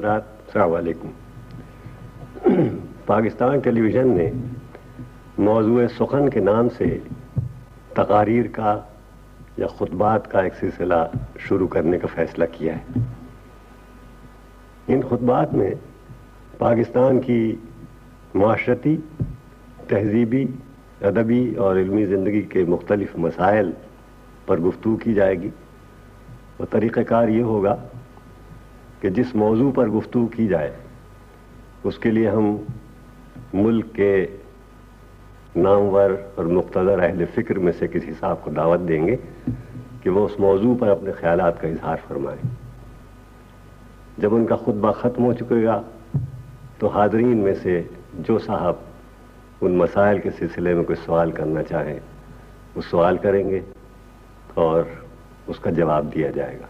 حضرات، السلام علیکم۔ پاکستان ٹیلی ویژن نے موضوع سخن کے نام سے تقاریر کا یا خطبات کا ایک سلسلہ شروع کرنے کا فیصلہ کیا ہے۔ ان خطبات میں پاکستان کی معاشرتی، تہذیبی، ادبی اور علمی زندگی کے مختلف مسائل پر گفتگو کی جائے گی، اور طریقہ کار یہ ہوگا کہ جس موضوع پر گفتگو کی جائے اس کے لیے ہم ملک کے نامور اور مقتدر اہل فکر میں سے کسی صاحب کو دعوت دیں گے کہ وہ اس موضوع پر اپنے خیالات کا اظہار فرمائیں۔ جب ان کا خطبہ ختم ہو چکے گا تو حاضرین میں سے جو صاحب ان مسائل کے سلسلے میں کوئی سوال کرنا چاہیں وہ سوال کریں گے اور اس کا جواب دیا جائے گا۔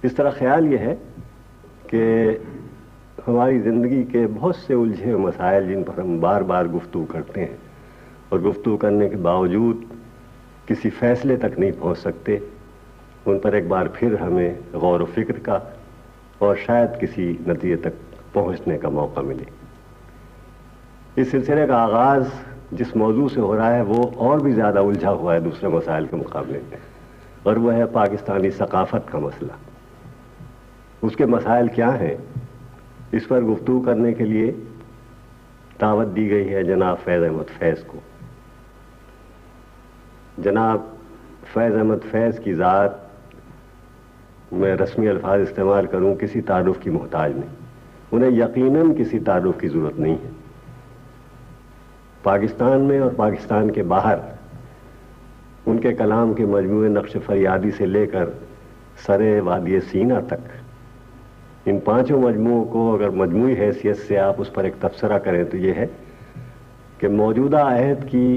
اس طرح خیال یہ ہے کہ ہماری زندگی کے بہت سے الجھے ہوئے مسائل جن پر ہم بار بار گفتگو کرتے ہیں اور گفتگو کرنے کے باوجود کسی فیصلے تک نہیں پہنچ سکتے، ان پر ایک بار پھر ہمیں غور و فکر کا اور شاید کسی نتیجے تک پہنچنے کا موقع ملے۔ اس سلسلے کا آغاز جس موضوع سے ہو رہا ہے وہ اور بھی زیادہ الجھا ہوا ہے دوسرے مسائل کے مقابلے میں، اور وہ ہے پاکستانی ثقافت کا مسئلہ۔ اس کے مسائل کیا ہیں، اس پر گفتگو کرنے کے لیے دعوت دی گئی ہے جناب فیض احمد فیض کو۔ جناب فیض احمد فیض کی ذات میں رسمی الفاظ استعمال کروں کسی تعارف کی محتاج نہیں، انہیں یقیناً کسی تعارف کی ضرورت نہیں ہے۔ پاکستان میں اور پاکستان کے باہر ان کے کلام کے مجموعے نقش فریادی سے لے کر سرے وادی سینا تک، ان پانچوں مجموعوں کو اگر مجموعی حیثیت سے آپ اس پر ایک تبصرہ کریں تو یہ ہے کہ موجودہ عہد کی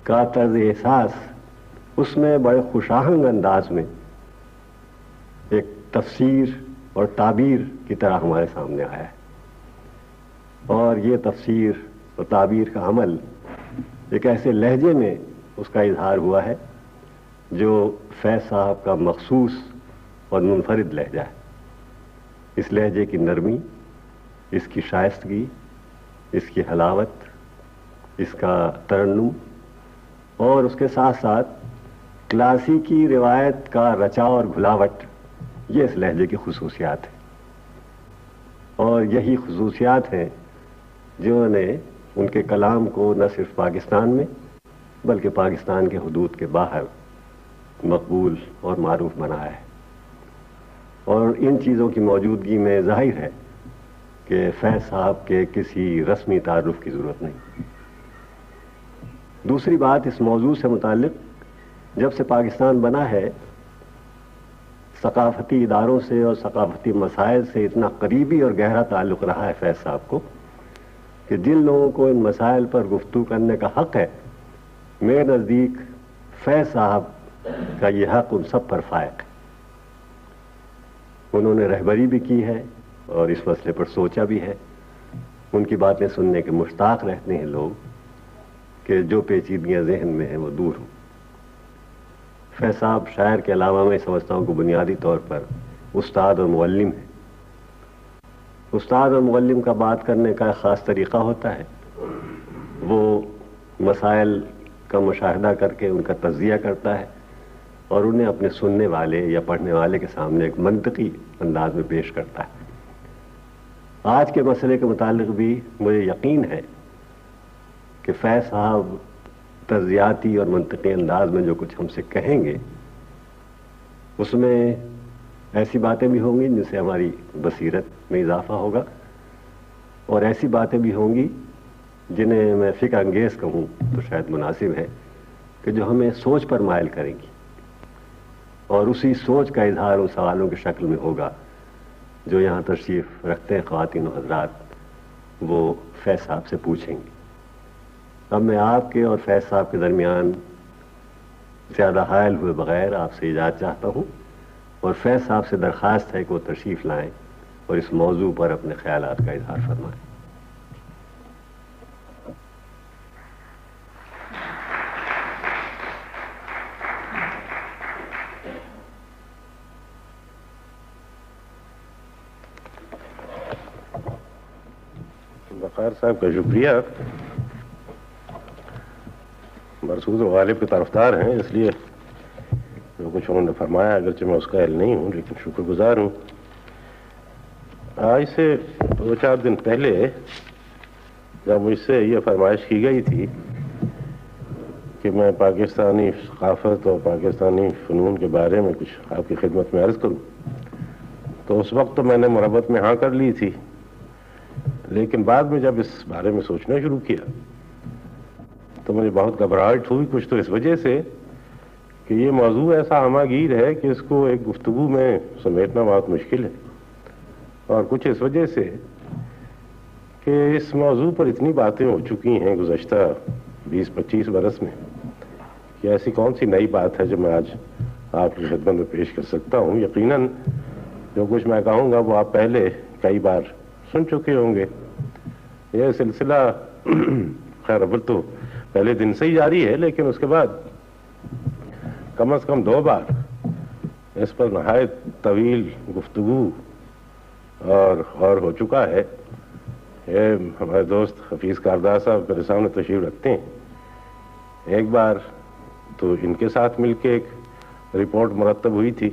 کا طرز احساس اس میں بڑے خوش آہنگ انداز میں ایک تفسیر اور تعبیر کی طرح ہمارے سامنے آیا ہے، اور یہ تفسیر اور تعبیر کا عمل ایک ایسے لہجے میں اس کا اظہار ہوا ہے جو فیض صاحب کا مخصوص اور منفرد لہجہ ہے۔ اس لہجے کی نرمی، اس کی شائستگی، اس کی حلاوت، اس کا ترنم اور اس کے ساتھ ساتھ کلاسیکی روایت کا رچا اور گھلاوٹ، یہ اس لہجے کی خصوصیات ہیں، اور یہی خصوصیات ہیں جنہوں نے ان کے کلام کو نہ صرف پاکستان میں بلکہ پاکستان کے حدود کے باہر مقبول اور معروف بنایا ہے۔ اور ان چیزوں کی موجودگی میں ظاہر ہے کہ فیض صاحب کے کسی رسمی تعارف کی ضرورت نہیں۔ دوسری بات اس موضوع سے متعلق، جب سے پاکستان بنا ہے ثقافتی اداروں سے اور ثقافتی مسائل سے اتنا قریبی اور گہرا تعلق رہا ہے فیض صاحب کو کہ جن لوگوں کو ان مسائل پر گفتگو کرنے کا حق ہے، میرے نزدیک فیض صاحب کا یہ حق ان سب پر فائق ہے۔ انہوں نے رہبری بھی کی ہے اور اس مسئلے پر سوچا بھی ہے۔ ان کی باتیں سننے کے مشتاق رہتے ہیں لوگ کہ جو پیچیدگیاں ذہن میں ہیں وہ دور ہوں۔ فیض صاحب شاعر کے علاوہ میں سمجھتا ہوں کہ بنیادی طور پر استاد اور معلم ہیں۔ استاد اور معلم کا بات کرنے کا ایک خاص طریقہ ہوتا ہے، وہ مسائل کا مشاہدہ کر کے ان کا تجزیہ کرتا ہے اور انہیں اپنے سننے والے یا پڑھنے والے کے سامنے ایک منطقی انداز میں پیش کرتا ہے۔ آج کے مسئلے کے متعلق بھی مجھے یقین ہے کہ فیض صاحب تجزیاتی اور منطقی انداز میں جو کچھ ہم سے کہیں گے اس میں ایسی باتیں بھی ہوں گی جن سے ہماری بصیرت میں اضافہ ہوگا، اور ایسی باتیں بھی ہوں گی جنہیں میں فکر انگیز کہوں تو شاید مناسب ہے کہ جو ہمیں سوچ پر مائل کریں گی، اور اسی سوچ کا اظہار ان سوالوں کی شکل میں ہوگا جو یہاں تشریف رکھتے ہیں خواتین و حضرات وہ فیض صاحب سے پوچھیں گے۔ اب میں آپ کے اور فیض صاحب کے درمیان زیادہ حائل ہوئے بغیر آپ سے اجازت چاہتا ہوں، اور فیض صاحب سے درخواست ہے کہ وہ تشریف لائیں اور اس موضوع پر اپنے خیالات کا اظہار فرمائیں۔ خیر صاحب کا شکریہ. مرسود و غالب کے طرفدار ہیں، اس لیے جو کچھ انہوں نے فرمایا اگرچہ میں اس کا اہل نہیں ہوں لیکن شکر گزار ہوں. آج سے 2-4 دن پہلے جب مجھ سے یہ فرمائش کی گئی تھی کہ میں پاکستانی ثقافت اور پاکستانی فنون کے بارے میں کچھ آپ کی خدمت میں عرض کروں، تو اس وقت تو میں نے مربت میں ہاں کر لی تھی، لیکن بعد میں جب اس بارے میں سوچنا شروع کیا تو مجھے بہت گھبراہٹ ہوئی. کچھ تو اس وجہ سے کہ یہ موضوع ایسا ہماگیر ہے کہ اس کو ایک گفتگو میں سمیٹنا بہت مشکل ہے، اور کچھ اس وجہ سے کہ اس موضوع پر اتنی باتیں ہو چکی ہیں گزشتہ 20-25 برس میں کہ ایسی کون سی نئی بات ہے جو میں آج آپ کی خدمت میں پیش کر سکتا ہوں. یقیناً جو کچھ میں کہوں گا وہ آپ پہلے کئی بار سن چکے ہوں گے. یہ سلسلہ خیر اول تو پہلے دن سے ہی جاری ہے، لیکن اس کے بعد کم از کم 2 بار اس پر نہایت طویل گفتگو اور ہو چکا ہے. ہمارے دوست حفیظ کاردار صاحب میرے سامنے تشریف رکھتے ہیں. ایک بار تو ان کے ساتھ مل کے ایک رپورٹ مرتب ہوئی تھی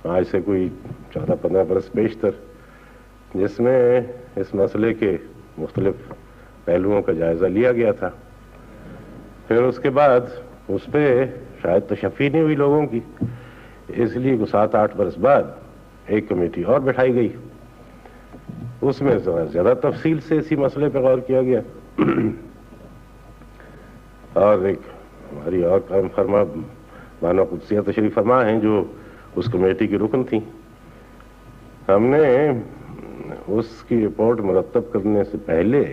آج سے کوئی 14-15 برس پیشتر، جس میں اس مسئلے کے مختلف پہلوؤں کا جائزہ لیا گیا تھا. پھر اس کے بعد اس پہ شاید تشفی نہیں ہوئی لوگوں کی، اس لیے 7-8 برس بعد ایک کمیٹی اور بٹھائی گئی. اس میں زیادہ تفصیل سے اسی مسئلے پہ غور کیا گیا. اور ایک ہماری اور کام فرما بانو قدسیہ تشریف فرما ہیں جو اس کمیٹی کی رکن تھیں. ہم نے اس کی رپورٹ مرتب کرنے سے پہلے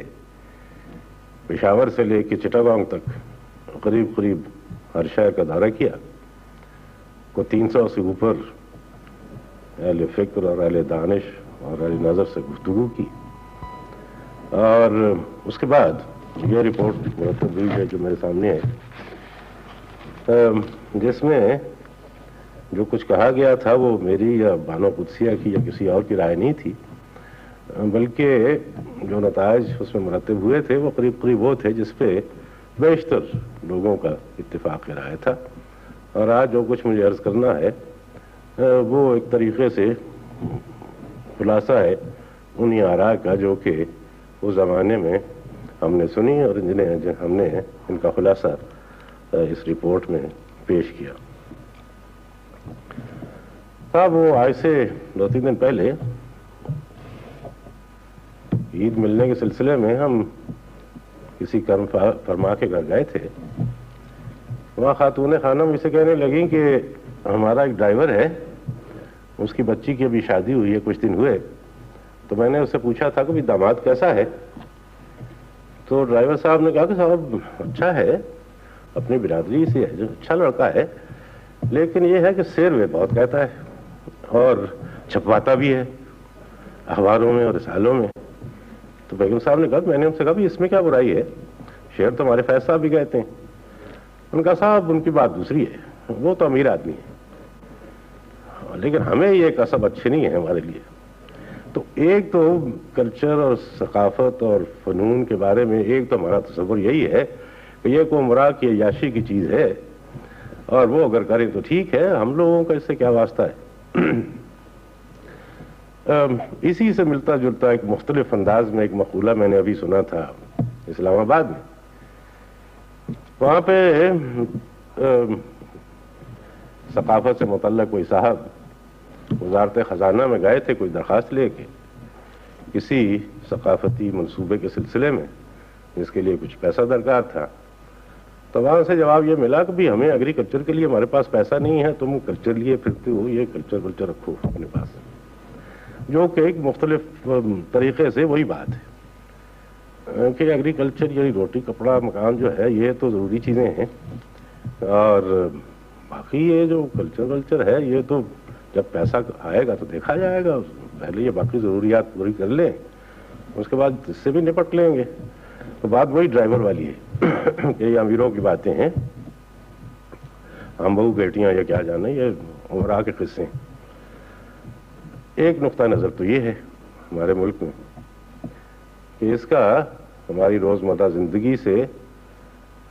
پشاور سے لے کے چٹاگانگ تک قریب ہر شہر کا دورہ کیا. کو 300 سے اوپر اہل فکر اور اہل دانش اور اہل نظر سے گفتگو کی، اور اس کے بعد یہ رپورٹ مرتب ہوئی ہے جو میرے سامنے ہے، جس میں جو کچھ کہا گیا تھا وہ میری یا بانو قدسیہ کی یا کسی اور کی رائے نہیں تھی، بلکہ جو نتائج اس میں مرتب ہوئے تھے وہ قریب وہ تھے جس پہ بیشتر لوگوں کا اتفاق رائے تھا. اور آج جو کچھ مجھے عرض کرنا ہے وہ ایک طریقے سے خلاصہ ہے انہی آراء کا جو کہ اس زمانے میں ہم نے سنی اور جنہیں ہم نے ان کا خلاصہ اس رپورٹ میں پیش کیا. صاحب وہ آج سے 2-3 دن پہلے عید ملنے کے سلسلے میں ہم کسی کرم فرما کے گھر گئے تھے. وہاں خاتون خانم اسے کہنے لگیں کہ ہمارا ایک ڈرائیور ہے، اس کی بچی کی ابھی شادی ہوئی ہے، کچھ دن ہوئے. تو میں نے اس سے پوچھا تھا کہ داماد کیسا ہے؟ تو ڈرائیور صاحب نے کہا کہ صاحب اچھا ہے، اپنی برادری سے ہے، جو اچھا لڑکا ہے، لیکن یہ ہے کہ سیر وے بہت کہتا ہے اور چھپواتا بھی ہے اخباروں میں اور رسالوں میں. تو بیگم صاحب نے کہا، میں نے ان سے کہا بھی اس میں کیا برائی ہے، شعر تو ہمارے فیض صاحب بھی کہتے ہیں. ان کا صاحب ان کی بات دوسری ہے، وہ تو امیر آدمی ہے، لیکن ہمیں یہ کسب اچھے نہیں ہے ہمارے لیے. تو ایک تو کلچر اور ثقافت اور فنون کے بارے میں ایک تو ہمارا تصور یہی ہے کہ یہ کوئی مرا کی عیاشی کی چیز ہے، اور وہ اگر کریں تو ٹھیک ہے، ہم لوگوں کا اس سے کیا واسطہ ہے. اسی سے ملتا جلتا ایک مختلف انداز میں ایک مقولہ میں نے ابھی سنا تھا اسلام آباد میں. وہاں پہ ثقافت سے متعلق کوئی صاحب وزارت خزانہ میں گئے تھے کوئی درخواست لے کے کسی ثقافتی منصوبے کے سلسلے میں، جس کے لیے کچھ پیسہ درکار تھا. تو وہاں سے جواب یہ ملا کہ بھی ہمیں ایگریکلچر کے لیے ہمارے پاس پیسہ نہیں ہے، تم کلچر لیے پھرتے ہو، یہ کلچر رکھو اپنے پاس. جو کہ ایک مختلف طریقے سے وہی بات ہے کہ ایگریکلچر یعنی روٹی کپڑا مکان جو ہے یہ تو ضروری چیزیں ہیں، اور باقی یہ جو کلچر ہے یہ تو جب پیسہ آئے گا تو دیکھا جائے گا. پہلے یہ باقی ضروریات پوری کر لیں، اس کے بعد اس سے بھی نپٹ لیں گے. تو بات وہی ڈرائیور والی ہے کہ یہ امیروں کی باتیں ہیں، ہم بہو بیٹیاں یا کیا جانے، یہ عمرا کے قصے. ایک نقطہ نظر تو یہ ہے ہمارے ملک میں کہ اس کا ہماری روزمرہ زندگی سے،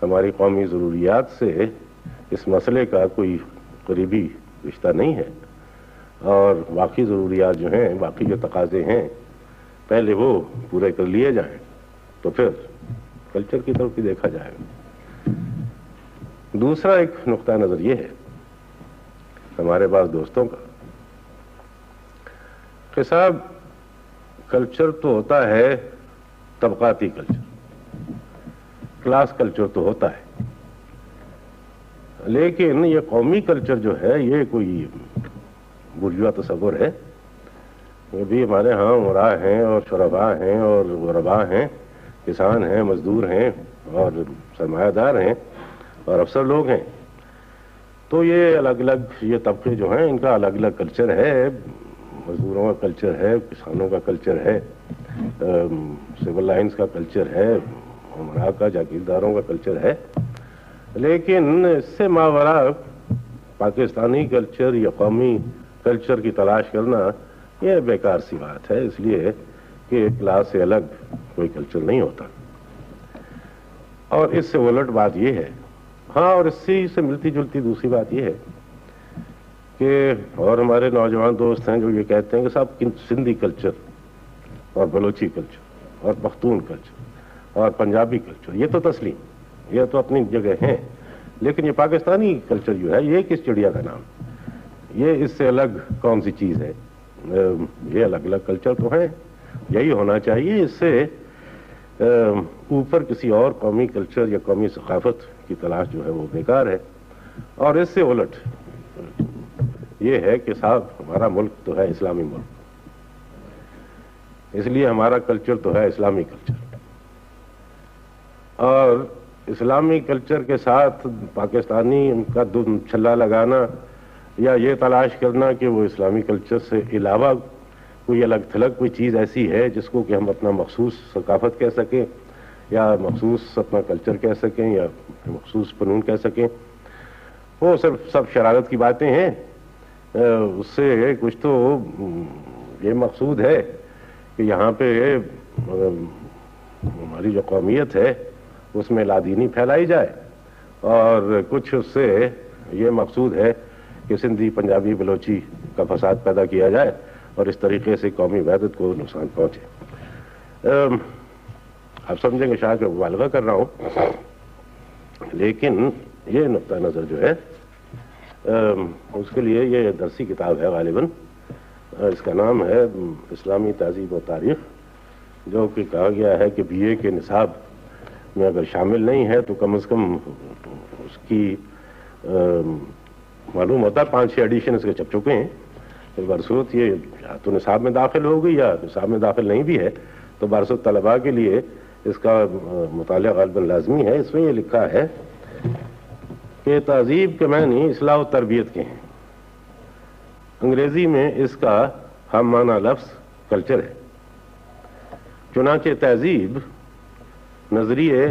ہماری قومی ضروریات سے اس مسئلے کا کوئی قریبی رشتہ نہیں ہے، اور باقی ضروریات جو ہیں، باقی جو تقاضے ہیں، پہلے وہ پورے کر لیے جائیں تو پھر کلچر کی طرف بھی دیکھا جائے گا۔ دوسرا ایک نقطہ نظر یہ ہے ہمارے بعض دوستوں کا کہ صاحب کلچر تو ہوتا ہے طبقاتی کلچر، کلاس کلچر تو ہوتا ہے، لیکن یہ قومی کلچر جو ہے یہ کوئی برجوا تصور ہے۔ یہ بھی ہمارے ہاں امراء ہیں اور شرفاء ہیں اور غرباء ہیں، کسان ہیں، مزدور ہیں اور سرمایہ دار ہیں اور افسر لوگ ہیں، تو یہ الگ الگ یہ طبقے جو ہیں ان کا الگ الگ کلچر ہے۔ مزدوروں کا کلچر ہے، کسانوں کا کلچر ہے، سول لائنز کا کلچر ہے، امراء کا، جاگیرداروں کا کلچر ہے، لیکن اس سے ماوراء پاکستانی کلچر یا قومی کلچر کی تلاش کرنا یہ بیکار سی بات ہے، اس لیے کہ کلاس سے الگ کوئی کلچر نہیں ہوتا۔ اور اس سے الٹ بات یہ ہے، ہاں، اور اسی سے ملتی جلتی دوسری بات یہ ہے کہ اور ہمارے نوجوان دوست ہیں جو یہ کہتے ہیں کہ صاحب سندھی کلچر اور بلوچی کلچر اور پختون کلچر اور پنجابی کلچر یہ تو تسلیم، یہ تو اپنی جگہ ہیں، لیکن یہ پاکستانی کلچر جو ہے یہ کس چڑیا کا نام، یہ اس سے الگ کون سی چیز ہے؟ یہ الگ الگ کلچر تو ہیں، یہی ہونا چاہیے، اس سے اوپر کسی اور قومی کلچر یا قومی ثقافت کی تلاش جو ہے وہ بیکار ہے۔ اور اس سے الٹ یہ ہے کہ صاحب ہمارا ملک تو ہے اسلامی ملک، اس لیے ہمارا کلچر تو ہے اسلامی کلچر، اور اسلامی کلچر کے ساتھ پاکستانی ان کا چھلا لگانا یا یہ تلاش کرنا کہ وہ اسلامی کلچر سے علاوہ کوئی الگ تھلگ کوئی چیز ایسی ہے جس کو کہ ہم اپنا مخصوص ثقافت کہہ سکیں یا مخصوص اپنا کلچر کہہ سکیں یا مخصوص فنون کہہ سکیں، وہ صرف سب شرارت کی باتیں ہیں۔ اس سے کچھ تو یہ مقصود ہے کہ یہاں پہ ہماری جو قومیت ہے اس میں لادینی پھیلائی جائے، اور کچھ اس سے یہ مقصود ہے کہ سندھی، پنجابی، بلوچی کا فساد پیدا کیا جائے اور اس طریقے سے قومی وحدت کو نقصان پہنچے۔ آپ سمجھیں گے شاید کہ مبالغہ کر رہا ہوں، لیکن یہ نقطہ نظر جو ہے اس کے لیے یہ درسی کتاب ہے غالباً، اس کا نام ہے اسلامی تہذیب و تاریخ، جو کہ کہا گیا ہے کہ BA کے نصاب میں اگر شامل نہیں ہے تو کم از کم اس کی معلوم ہوتا ہے 5-6 ایڈیشن اس کے چپ چکے ہیں، برسوت یہ یا تو نصاب میں داخل ہوگی یا نصاب میں داخل نہیں بھی ہے تو برسوت طلباء کے لیے اس کا مطالعہ غالباً لازمی ہے۔ اس میں یہ لکھا ہے کہ تہذیب کے معنی اصلاح و تربیت کے ہیں، انگریزی میں اس کا ہم معنی لفظ کلچر ہے، چنانچہ تہذیب نظریے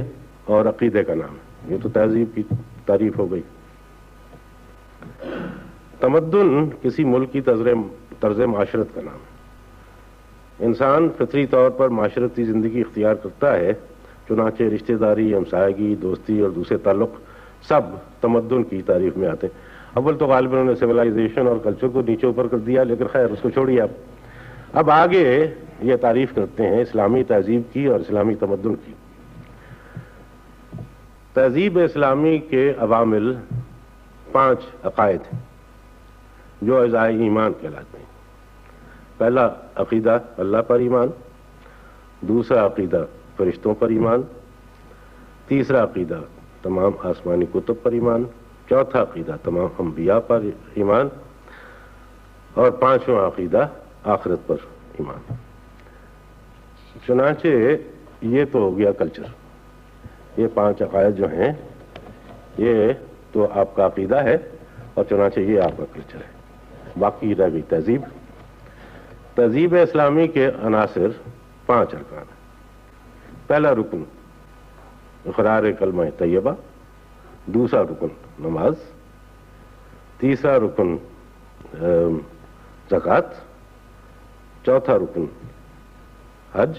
اور عقیدے کا نام ہے۔ یہ تو تہذیب کی تعریف ہو گئی۔ تمدن کسی ملک کی طرز معاشرت کا نام ہے۔ انسان فطری طور پر معاشرتی زندگی اختیار کرتا ہے، چنانچہ رشتہ داری، ہمسایگی، دوستی اور دوسرے تعلق سب تمدن کی تعریف میں آتے ہیں۔ اول تو غالباً انہوں نے سویلائزیشن اور کلچر کو نیچے اوپر کر دیا، لیکن خیر اس کو چھوڑیے آپ۔ اب آگے یہ تعریف کرتے ہیں اسلامی تہذیب کی اور اسلامی تمدن کی۔ تہذیب اسلامی کے عوامل 5 عقائد ہیں جو اعضائے ایمان کہلاتے ہیں۔ پہلا عقیدہ اللہ پر ایمان، دوسرا عقیدہ فرشتوں پر ایمان، تیسرا عقیدہ تمام آسمانی کتب پر ایمان، چوتھا عقیدہ تمام انبیاء پر ایمان، اور 5واں عقیدہ آخرت پر ایمان۔ چنانچہ یہ تو ہو گیا کلچر، یہ 5 عقائد جو ہیں یہ تو آپ کا عقیدہ ہے اور چنانچہ یہ آپ کا کلچر ہے۔ باقی رہ گئی تہذیب۔ تہذیب اسلامی کے عناصر 5 ارکان ہیں۔ پہلا رکن اقرار کلمہ طیبہ، دوسرا رکن نماز، تیسرا رکن زکوٰۃ، چوتھا رکن حج،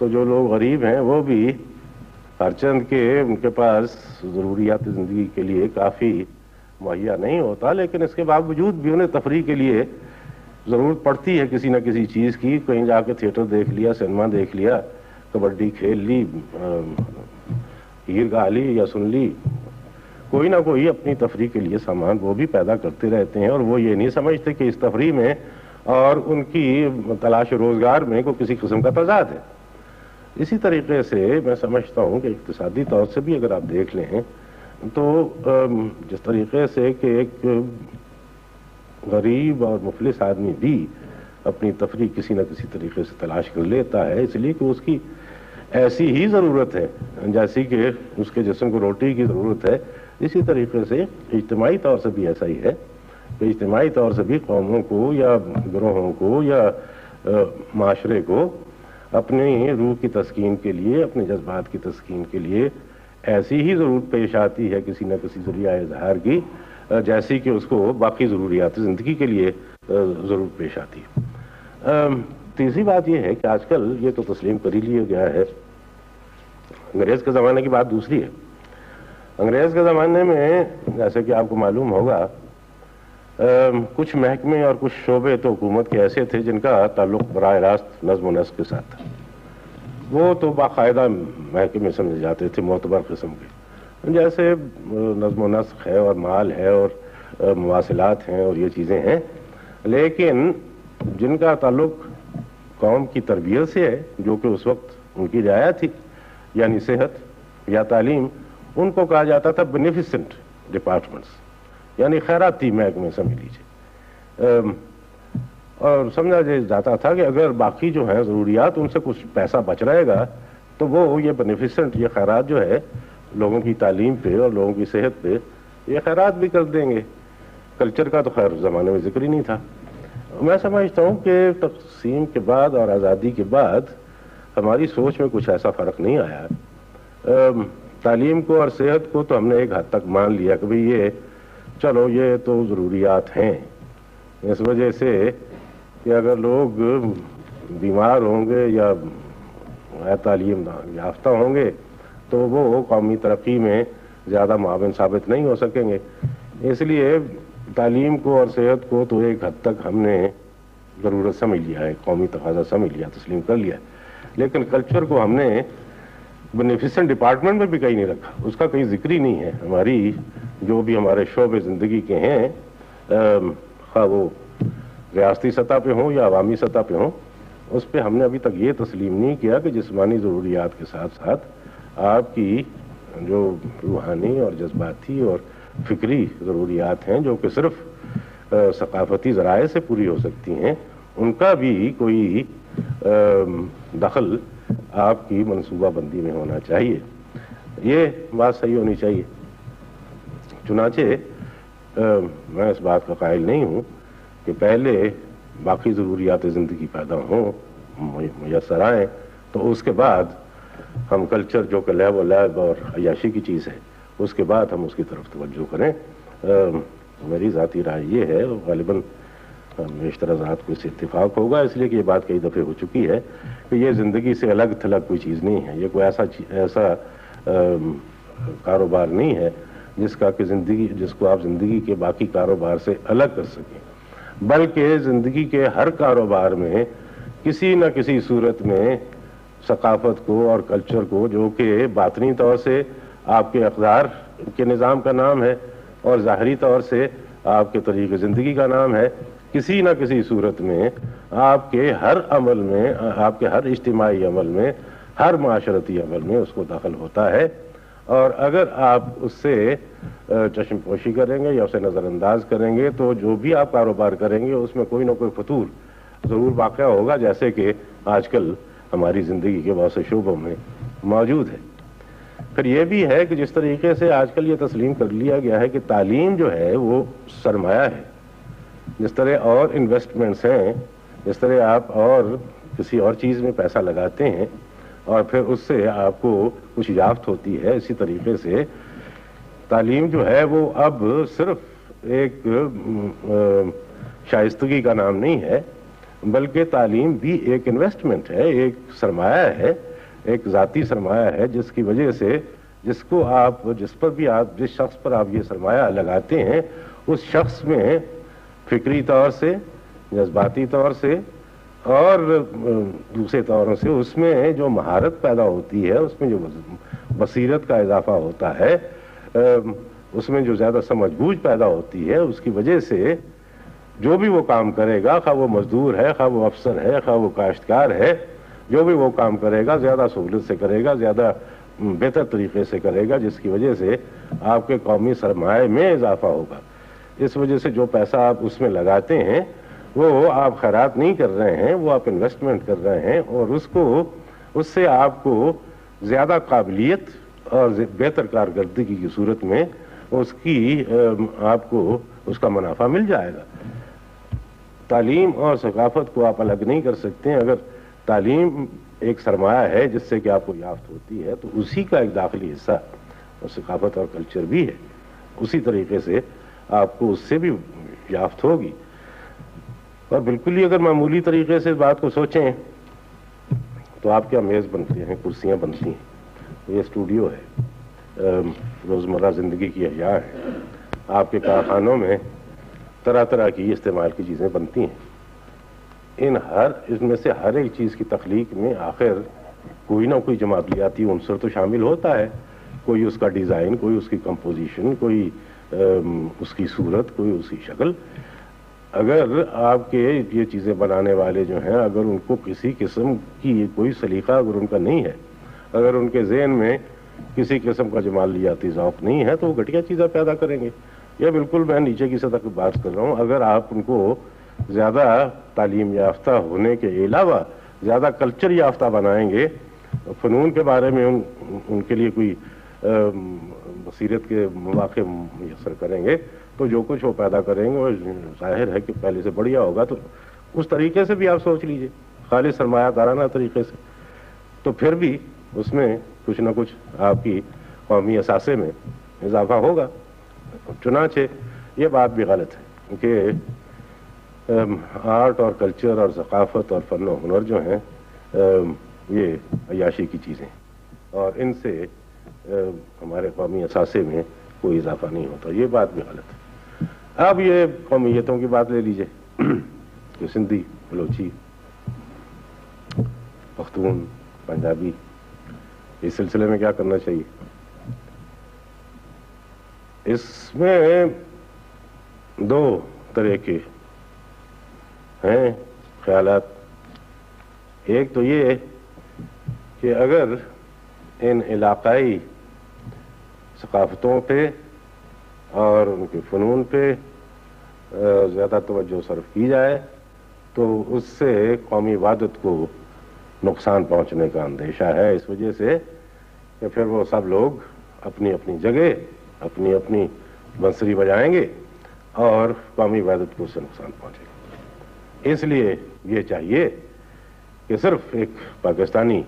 تو جو لوگ غریب ہیں وہ بھی ہرچند کے ان کے پاس ضروریات زندگی کے لیے کافی مہیا نہیں ہوتا، لیکن اس کے باوجود بھی انہیں تفریح کے لیے ضرورت پڑتی ہے کسی نہ کسی چیز کی. کہیں جا کے تھیٹر دیکھ لیا، سنیما دیکھ لیا، کبڈی کھیل لی، ہیر گا لی یا سن لی، کوئی نہ کوئی اپنی تفریح کے لیے سامان وہ بھی پیدا کرتے رہتے ہیں، اور وہ یہ نہیں سمجھتے کہ اس تفریح میں اور ان کی تلاش روزگار میں کوئی کسی قسم کا تضاد ہے. اسی طریقے سے میں سمجھتا ہوں کہ اقتصادی طور سے بھی اگر آپ دیکھ لیں تو جس طریقے سے کہ ایک غریب اور مفلس آدمی بھی اپنی تفریح کسی نہ کسی طریقے سے تلاش کر لیتا ہے، اس لیے کہ اس کی ایسی ہی ضرورت ہے جیسی کہ اس کے جسم کو روٹی کی ضرورت ہے، اسی طریقے سے اجتماعی طور سے بھی ایسا ہی ہے کہ اجتماعی طور سے بھی قوموں کو یا گروہوں کو یا معاشرے کو اپنی روح کی تسکین کے لیے، اپنے جذبات کی تسکین کے لیے ایسی ہی ضرورت پیش آتی ہے کسی نہ کسی ذریعہ اظہار کی، جیسی کہ اس کو باقی ضروریات زندگی کے لیے ضرورت پیش آتی ہے. تیسری بات یہ ہے کہ آج کل یہ تو تسلیم کر ہی لیا گیا ہے، انگریز کے زمانے کی بات دوسری ہے. انگریز کے زمانے میں جیسے کہ آپ کو معلوم ہوگا کچھ محکمے اور کچھ شعبے تو حکومت کے ایسے تھے جن کا تعلق براہ راست نظم و نسق کے ساتھ تھا. وہ تو باقاعدہ محکمے سمجھے جاتے تھے معتبر قسم کے، جیسے نظم و نسق ہے اور مال ہے اور مواصلات ہیں اور یہ چیزیں ہیں، لیکن جن کا تعلق قوم کی تربیت سے ہے، جو کہ اس وقت ان کی رعایا تھی، یعنی صحت یا تعلیم، ان کو کہا جاتا تھا بینیفیسنٹ ڈپارٹمنٹس، یعنی خیراتی محکمے سمجھ لیجیے. اور سمجھا جاتا تھا کہ اگر باقی جو ہیں ضروریات ان سے کچھ پیسہ بچ رہے گا تو وہ یہ بینیفیسنٹ، یہ خیرات جو ہے لوگوں کی تعلیم پہ اور لوگوں کی صحت پہ، یہ خیرات بھی کر دیں گے. کلچر کا تو خیر زمانے میں ذکر ہی نہیں تھا. میں سمجھتا ہوں کہ تقسیم کے بعد اور آزادی کے بعد ہماری سوچ میں کچھ ایسا فرق نہیں آیا. تعلیم کو اور صحت کو تو ہم نے ایک حد تک مان لیا کہ بھئی یہ چلو یہ تو ضروریات ہیں، اس وجہ سے کہ اگر لوگ بیمار ہوں گے یا تعلیم یافتہ ہوں گے تو وہ قومی ترقی میں زیادہ معاون ثابت نہیں ہو سکیں گے. اس لیے تعلیم کو اور صحت کو تو ایک حد تک ہم نے ضرورت سمجھ لیا ہے، قومی تقاضا سمجھ لیا، تسلیم کر لیا. لیکن کلچر کو ہم نے بینیفیسنٹ ڈپارٹمنٹ میں بھی کہیں نہیں رکھا، اس کا کہیں ذکر ہی نہیں ہے. ہماری جو بھی ہمارے شعبے زندگی کے ہیں، خواہ وہ ریاستی سطح پہ ہوں یا عوامی سطح پہ ہوں، اس پہ ہم نے ابھی تک یہ تسلیم نہیں کیا کہ جسمانی ضروریات کے ساتھ ساتھ آپ کی جو روحانی اور جذباتی اور فکری ضروریات ہیں جو کہ صرف ثقافتی ذرائع سے پوری ہو سکتی ہیں، ان کا بھی کوئی دخل آپ کی منصوبہ بندی میں ہونا چاہیے. یہ بات صحیح ہونی چاہیے. چنانچہ میں اس بات کا قائل نہیں ہوں کہ پہلے باقی ضروریات زندگی پیدا ہوں، میسر آئیں، تو اس کے بعد ہم کلچر جو کہ لیب و لیب اور عیاشی کی چیز ہے اس کے بعد ہم اس کی طرف توجہ کریں. میری ذاتی رائے یہ ہے، غالباً بیشتر حضرات کو اس سے اتفاق ہوگا، اس لیے کہ یہ بات کئی دفعے ہو چکی ہے کہ یہ زندگی سے الگ تھلگ کوئی چیز نہیں ہے. یہ کوئی ایسا کاروبار نہیں ہے جس کو آپ زندگی کے باقی کاروبار سے الگ کر سکیں، بلکہ زندگی کے ہر کاروبار میں کسی نہ کسی صورت میں ثقافت کو اور کلچر کو، جو کہ باطنی طور سے آپ کے اقدار کے نظام کا نام ہے اور ظاہری طور سے آپ کے طریقے زندگی کا نام ہے، کسی نہ کسی صورت میں آپ کے ہر عمل میں، آپ کے ہر اجتماعی عمل میں، ہر معاشرتی عمل میں اس کو دخل ہوتا ہے. اور اگر آپ اس سے چشم پوشی کریں گے یا اسے نظر انداز کریں گے تو جو بھی آپ کاروبار کریں گے اس میں کوئی نہ کوئی فطور ضرور واقع ہوگا، جیسے کہ آج کل ہماری زندگی کے بہت سے شعبوں میں موجود ہے. پھر یہ بھی ہے کہ جس طریقے سے آج کل یہ تسلیم کر لیا گیا ہے کہ تعلیم جو ہے وہ سرمایہ ہے، جس طرح اور انویسٹمنٹس ہیں، جس طرح آپ اور کسی اور چیز میں پیسہ لگاتے ہیں اور پھر اس سے آپ کو کچھ یافت ہوتی ہے، اسی طریقے سے تعلیم جو ہے وہ اب صرف ایک شائستگی کا نام نہیں ہے، بلکہ تعلیم بھی ایک انویسٹمنٹ ہے، ایک سرمایہ ہے ایک ذاتی سرمایہ ہے جس کی وجہ سے جس شخص پر آپ یہ سرمایہ لگاتے ہیں اس شخص میں فکری طور سے، جذباتی طور سے اور دوسرے طوروں سے اس میں جو مہارت پیدا ہوتی ہے، اس میں جو بصیرت کا اضافہ ہوتا ہے، اس میں جو زیادہ سمجھ بوجھ پیدا ہوتی ہے، اس کی وجہ سے جو بھی وہ کام کرے گا، خواہ وہ مزدور ہے، خواہ وہ افسر ہے، خواہ وہ کاشتکار ہے، جو بھی وہ کام کرے گا زیادہ سہولت سے کرے گا، زیادہ بہتر طریقے سے کرے گا، جس کی وجہ سے آپ کے قومی سرمایہ میں اضافہ ہوگا۔ اس وجہ سے جو پیسہ آپ اس میں لگاتے ہیں وہ آپ خیرات نہیں کر رہے ہیں، وہ آپ انویسٹمنٹ کر رہے ہیں، اور اس سے آپ کو زیادہ قابلیت اور بہتر کارکردگی کی صورت میں آپ کو اس کا منافع مل جائے گا۔ تعلیم اور ثقافت کو آپ الگ نہیں کر سکتے ہیں۔ اگر تعلیم ایک سرمایہ ہے جس سے کہ آپ کو یافت ہوتی ہے تو اسی کا ایک داخلی حصہ اور ثقافت اور کلچر بھی ہے، اسی طریقے سے آپ کو اس سے بھی یافت ہوگی۔ اور بالکل ہی اگر معمولی طریقے سے اس بات کو سوچیں تو آپ کیا میز بنتے ہیں، کرسیاں بنتی ہیں، یہ اسٹوڈیو ہے، روزمرہ زندگی کی احیاء ہے، آپ کے کارخانوں میں طرح طرح کی استعمال کی چیزیں بنتی ہیں۔ اس میں سے ہر ایک چیز کی تخلیق میں آخر کوئی نہ کوئی جمالیاتی عنصر تو شامل ہوتا ہے، کوئی اس کا ڈیزائن، کوئی اس کی کمپوزیشن، کوئی اس کی صورت، کوئی اس کی شکل۔ اگر آپ کے یہ چیزیں بنانے والے جو ہیں، اگر ان کو کسی قسم کی کوئی سلیقہ اگر ان کا نہیں ہے، اگر ان کے ذہن میں کسی قسم کا جمالیاتی ذوق نہیں ہے، تو وہ گھٹیا چیزیں پیدا کریں گے۔ یہ بالکل میں نیچے کی سطح کی بات کر رہا ہوں۔ اگر آپ ان کو زیادہ تعلیم یافتہ ہونے کے علاوہ زیادہ کلچر یافتہ بنائیں گے، فنون کے بارے میں ان کے لیے کوئی بصیرت کے مواقع میسر کریں گے، تو جو کچھ وہ پیدا کریں گے وہ ظاہر ہے کہ پہلے سے بڑھیا ہوگا۔ تو اس طریقے سے بھی آپ سوچ لیجئے، خالص سرمایہ کارانہ طریقے سے، تو پھر بھی اس میں کچھ نہ کچھ آپ کی قومی اثاثے میں اضافہ ہوگا۔ چنانچہ یہ بات بھی غلط ہے کہ آرٹ اور کلچر اور ثقافت اور فن و ہنر جو ہیں یہ عیاشی کی چیزیں، اور ان سے ہمارے قومی اثاثے میں کوئی اضافہ نہیں ہوتا، یہ بات بھی غلط ہے۔ اب یہ قومیتوں کی بات لے لیجئے کہ سندھی، بلوچی، پختون، پنجابی، اس سلسلے میں کیا کرنا چاہیے؟ اس میں دو طرح کے ہیں خیالات۔ ایک تو یہ کہ اگر ان علاقائی ثقافتوں پہ اور ان کے فنون پہ زیادہ توجہ صرف کی جائے تو اس سے قومی وحدت کو نقصان پہنچنے کا اندیشہ ہے، اس وجہ سے کہ پھر وہ سب لوگ اپنی اپنی جگہ اپنی اپنی بنسری بجائیں گے اور قومی وحدت کو اس سے نقصان پہنچے گا۔ اس لیے یہ چاہیے کہ صرف ایک پاکستانی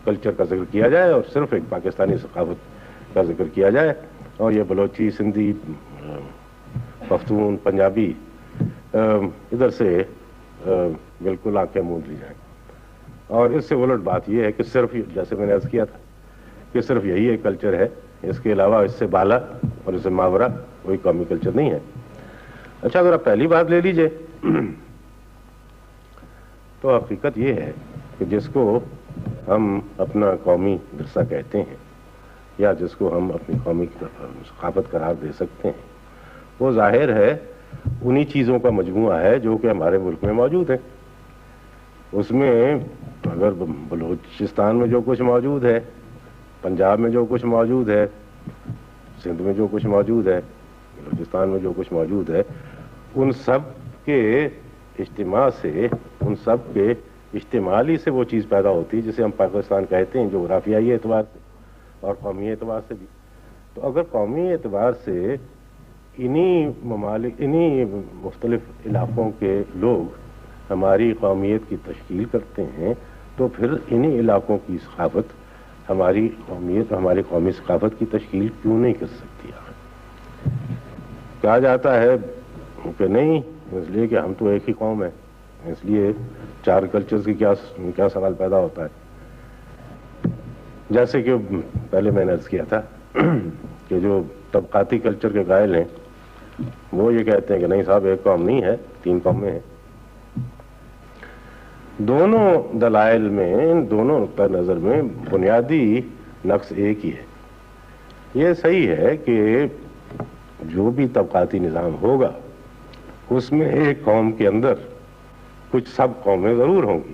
کلچر کا ذکر کیا جائے اور صرف ایک پاکستانی ثقافت کا ذکر کیا جائے، اور یہ بلوچی، سندھی، پختون، پنجابی ادھر سے بالکل آنکھیں موند لی جائیں۔ اور اس سے الٹ بات یہ ہے کہ صرف، جیسے میں نے عرض کیا تھا کہ صرف یہی ایک کلچر ہے، اس کے علاوہ اس سے بالا اور اس سے ماورا کوئی قومی کلچر نہیں ہے۔ اچھا، اگر آپ پہلی بات لے لیجئے تو حقیقت یہ ہے کہ جس کو ہم اپنا قومی ورثہ کہتے ہیں یا جس کو ہم اپنی قومی ثقافت قرار دے سکتے ہیں، وہ ظاہر ہے انہی چیزوں کا مجموعہ ہے جو کہ ہمارے ملک میں موجود ہیں۔ اس میں اگر بلوچستان میں جو کچھ موجود ہے، پنجاب میں جو کچھ موجود ہے، سندھ میں جو کچھ موجود ہے، بلوچستان میں جو کچھ موجود ہے، ان سب کے اجتماع سے، ان سب کے اجتماعی سے وہ چیز پیدا ہوتی ہے جسے ہم پاکستان کہتے ہیں، جغرافیائی اعتبار سے اور قومی اعتبار سے بھی۔ تو اگر قومی اعتبار سے انہی ممالک، انہی مختلف علاقوں کے لوگ ہماری قومیت کی تشکیل کرتے ہیں، تو پھر انہی علاقوں کی ثقافت ہماری قومیت، ہماری قومی ثقافت کی تشکیل کیوں نہیں کر سکتی؟ کہا جاتا ہے کہ نہیں، اس لیے کہ ہم تو ایک ہی قوم ہے، اس لیے چار کلچرز کی کیا سوال پیدا ہوتا ہے۔ جیسے کہ پہلے میں نے عرض کیا تھا کہ جو طبقاتی کلچر کے قائل ہیں وہ یہ کہتے ہیں کہ نہیں صاحب ایک قوم نہیں ہے، 3 قومیں ہیں۔ دونوں دلائل میں، ان دونوں نقطہ نظر میں بنیادی نقص ایک ہی ہے۔ یہ صحیح ہے کہ جو بھی طبقاتی نظام ہوگا اس میں ایک قوم کے اندر کچھ سب قومیں ضرور ہوں گی،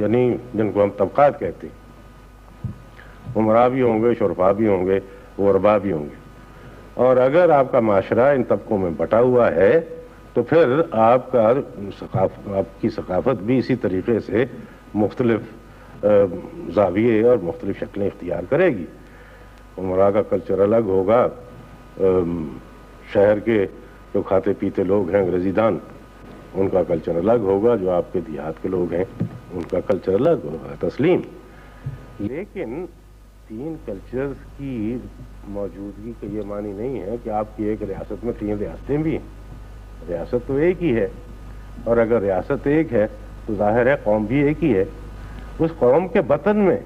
یعنی جن کو ہم طبقات کہتے ہیں، امراء بھی ہوں گے، شرفاء بھی ہوں گے، غرباء بھی ہوں گے۔ اور اگر آپ کا معاشرہ ان طبقوں میں بٹا ہوا ہے تو پھر آپ کی ثقافت بھی اسی طریقے سے مختلف زاویے اور مختلف شکلیں اختیار کرے گی۔ امراء کا کلچر الگ ہوگا، شہر کے جو کھاتے پیتے لوگ ہیں انگریزی دان، ان کا کلچر الگ ہوگا، جو آپ کے دیہات کے لوگ ہیں ان کا کلچر الگ ہوگا، تسلیم۔ لیکن 3 کلچر کی موجودگی کا یہ معنی نہیں ہے کہ آپ کی ایک ریاست میں 3 ریاستیں بھی ہیں۔ ریاست تو ایک ہی ہے، اور اگر ریاست ایک ہے تو ظاہر ہے قوم بھی ایک ہی ہے۔ اس قوم کے بطن میں،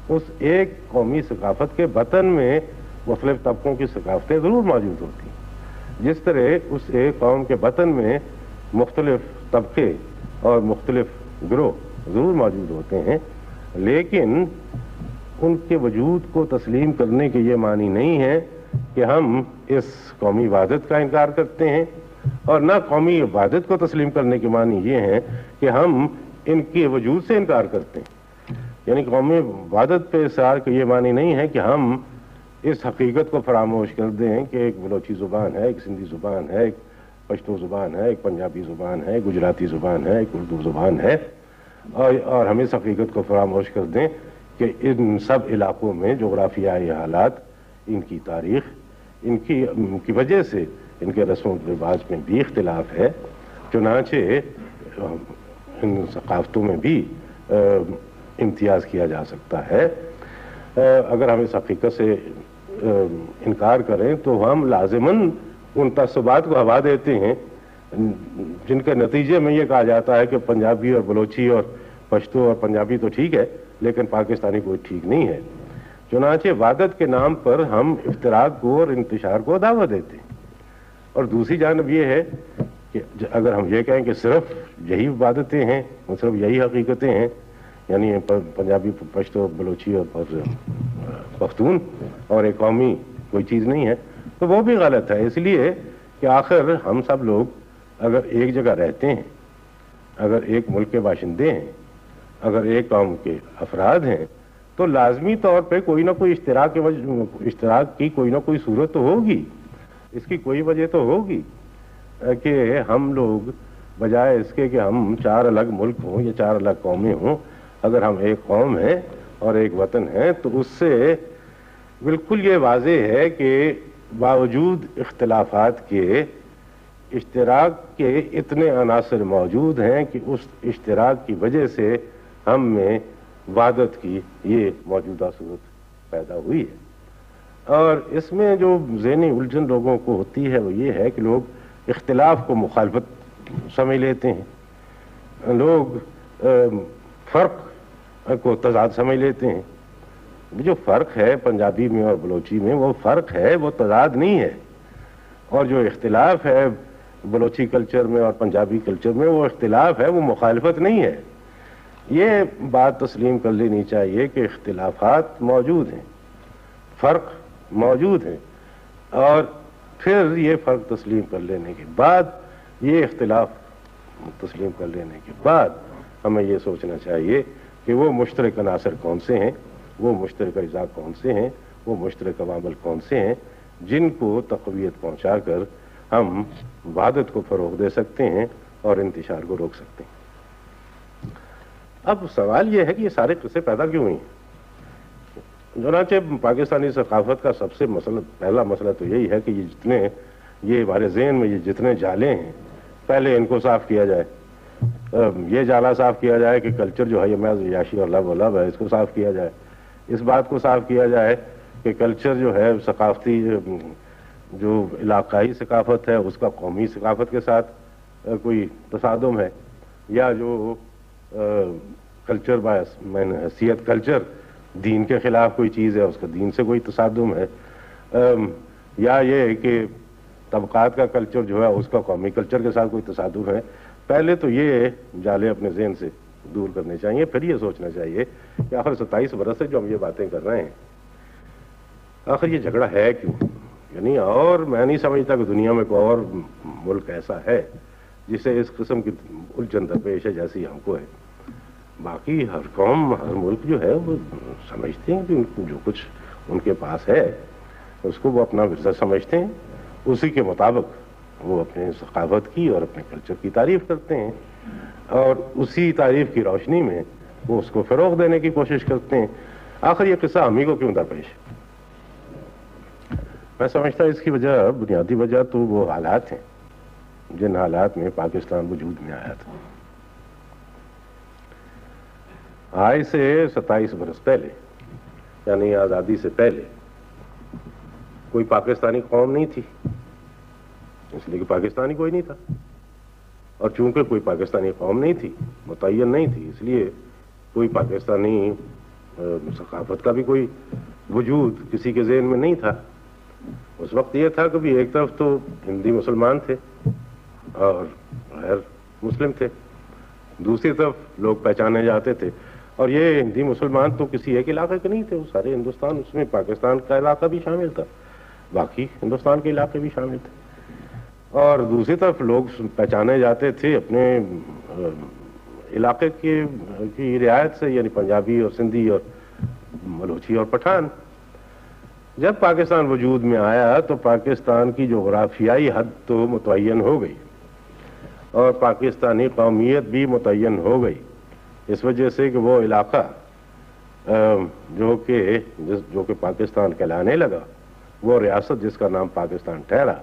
اس ایک قومی ثقافت کے بطن میں مختلف طبقوں کی ثقافتیں ضرور موجود ہوتی ہیں، جس طرح اس ایک قوم کے بطن میں مختلف طبقے اور مختلف گروہ ضرور موجود ہوتے ہیں، لیکن ان کے وجود کو تسلیم کرنے کے یہ معنی نہیں ہے کہ ہم اس قومی وحدت کا انکار کرتے ہیں، اور نہ قومی وحدت کو تسلیم کرنے کے معنی یہ ہے کہ ہم ان کے وجود سے انکار کرتے ہیں۔ یعنی قومی وحدت پہ اصرار کا یہ معنی نہیں ہے کہ ہم اس حقیقت کو فراموش کر دیں کہ ایک بلوچی زبان ہے، ایک سندھی زبان ہے، ایک پشتو زبان ہے، ایک پنجابی زبان ہے، ایک گجراتی زبان ہے، ایک اردو زبان ہے، اور ہم اس حقیقت کو فراموش کر دیں کہ ان سب علاقوں میں جغرافیائی حالات، ان کی تاریخ، ان کی وجہ سے ان کے رسم و رواج میں بھی اختلاف ہے۔ چنانچہ ان ثقافتوں میں بھی امتیاز کیا جا سکتا ہے۔ اگر ہم اس حقیقت سے انکار کریں تو ہم لازماً ان تعصبات کو ہوا دیتے ہیں جن کے نتیجے میں یہ کہا جاتا ہے کہ پنجابی اور بلوچی اور پشتو اور پنجابی تو ٹھیک ہے لیکن پاکستانی کوئی ٹھیک نہیں ہے۔ چنانچہ وحدت کے نام پر ہم افتراق کو اور انتشار کو دعوت دیتے ہیں۔ اور دوسری جانب یہ ہے کہ اگر ہم یہ کہیں کہ صرف یہی وحدتیں ہیں، صرف یہی حقیقتیں ہیں، یعنی پنجابی، پشتو، بلوچی اور پختون اور ایک قومی کوئی چیز نہیں ہے، تو وہ بھی غلط ہے۔ اس لیے کہ آخر ہم سب لوگ اگر ایک جگہ رہتے ہیں، اگر ایک ملک کے باشندے ہیں، اگر ایک قوم کے افراد ہیں، تو لازمی طور پہ کوئی نہ کوئی اشتراک کی کوئی نہ کوئی صورت تو ہوگی۔ اس کی کوئی وجہ تو ہوگی کہ ہم لوگ بجائے اس کے کہ ہم 4 الگ ملک ہوں یا 4 الگ قومیں ہوں، اگر ہم ایک قوم ہیں اور ایک وطن ہے تو اس سے بالکل یہ واضح ہے کہ باوجود اختلافات کے اشتراک کے اتنے عناصر موجود ہیں کہ اس اشتراک کی وجہ سے ہم میں وحدت کی یہ موجودہ صورت پیدا ہوئی ہے۔ اور اس میں جو ذہنی الجھن لوگوں کو ہوتی ہے وہ یہ ہے کہ لوگ اختلاف کو مخالفت سمجھ لیتے ہیں، لوگ فرق کو تضاد سمجھ لیتے ہیں۔ جو فرق ہے پنجابی میں اور بلوچی میں وہ فرق ہے، وہ تضاد نہیں ہے، اور جو اختلاف ہے بلوچی کلچر میں اور پنجابی کلچر میں وہ اختلاف ہے، وہ مخالفت نہیں ہے۔ یہ بات تسلیم کر لینی چاہیے کہ اختلافات موجود ہیں، فرق موجود ہیں، اور پھر یہ فرق تسلیم کر لینے کے بعد، یہ اختلاف تسلیم کر لینے کے بعد ہمیں یہ سوچنا چاہیے کہ وہ مشترک عناصر کون سے ہیں، وہ مشترک اجزاء کون سے ہیں، وہ مشترک عوامل کون سے ہیں جن کو تقویت پہنچا کر ہم وحدت کو فروغ دے سکتے ہیں اور انتشار کو روک سکتے ہیں۔ اب سوال یہ ہے کہ یہ سارے قصے پیدا کیوں ہوئی ہیں؟ چنانچہ پاکستانی ثقافت کا سب سے پہلا مسئلہ تو یہی ہے کہ یہ ہمارے ذہن میں یہ جتنے جالے ہیں پہلے ان کو صاف کیا جائے۔ یہ جالا صاف کیا جائے کہ کلچر جو ہے یہ محض عیاشی اور لب و لب ہے، اس کو صاف کیا جائے۔ اس بات کو صاف کیا جائے کہ کلچر جو ہے ثقافتی جو علاقائی ثقافت ہے اس کا قومی ثقافت کے ساتھ کوئی تصادم ہے، یا جو کلچر میں حیثیت کلچر دین کے خلاف کوئی چیز ہے، اس کا دین سے کوئی تصادم ہے، یا یہ کہ طبقات کا کلچر جو ہے اس کا قومی کلچر کے ساتھ کوئی تصادم ہے. پہلے تو یہ جالے اپنے ذہن سے دور کرنے چاہیے، پھر یہ سوچنا چاہیے کہ آخر 27 برس سے جو ہم یہ باتیں کر رہے ہیں، آخر یہ جھگڑا ہے کیوں؟ یعنی اور میں نہیں سمجھتا کہ دنیا میں کوئی اور ملک ایسا ہے جسے اس قسم کی الجھن درپیش ہے جیسی ہم کو ہے. باقی ہر قوم، ہر ملک جو ہے وہ سمجھتے ہیں کہ جو کچھ ان کے پاس ہے اس کو وہ اپنا ورثہ سمجھتے ہیں، اسی کے مطابق وہ اپنے ثقافت کی اور اپنے کلچر کی تعریف کرتے ہیں، اور اسی تعریف کی روشنی میں وہ اس کو فروغ دینے کی کوشش کرتے ہیں. آخر یہ قصہ ہم ہی کو کیوں درپیش ہے؟ میں سمجھتا اس کی وجہ، بنیادی وجہ تو وہ حالات ہیں جن حالات میں پاکستان وجود میں آیا تھا. آج سے 27 برس پہلے، یعنی آزادی سے پہلے، کوئی پاکستانی قوم نہیں تھی، اس لیے کہ پاکستانی کوئی نہیں تھا. اور چونکہ کوئی پاکستانی قوم نہیں تھی، متعین نہیں تھی، اس لیے کوئی پاکستانی ثقافت کا بھی کوئی وجود کسی کے ذہن میں نہیں تھا. اس وقت یہ تھا کہ بھی ایک طرف تو ہندی مسلمان تھے اور غیر مسلم تھے، دوسری طرف لوگ پہچانے جاتے تھے. اور یہ ہندی مسلمان تو کسی ایک علاقے کے نہیں تھے، وہ سارے ہندوستان، اس میں پاکستان کا علاقہ بھی شامل تھا، باقی ہندوستان کے علاقے بھی شامل تھے. اور دوسری طرف لوگ پہچانے جاتے تھے اپنے علاقے کی رعایت سے، یعنی پنجابی اور سندھی اور بلوچی اور پٹھان. جب پاکستان وجود میں آیا تو پاکستان کی جغرافیائی حد تو متعین ہو گئی اور پاکستانی قومیت بھی متعین ہو گئی، اس وجہ سے کہ وہ علاقہ جو کہ پاکستان کہلانے لگا، وہ ریاست جس کا نام پاکستان ٹھہرا،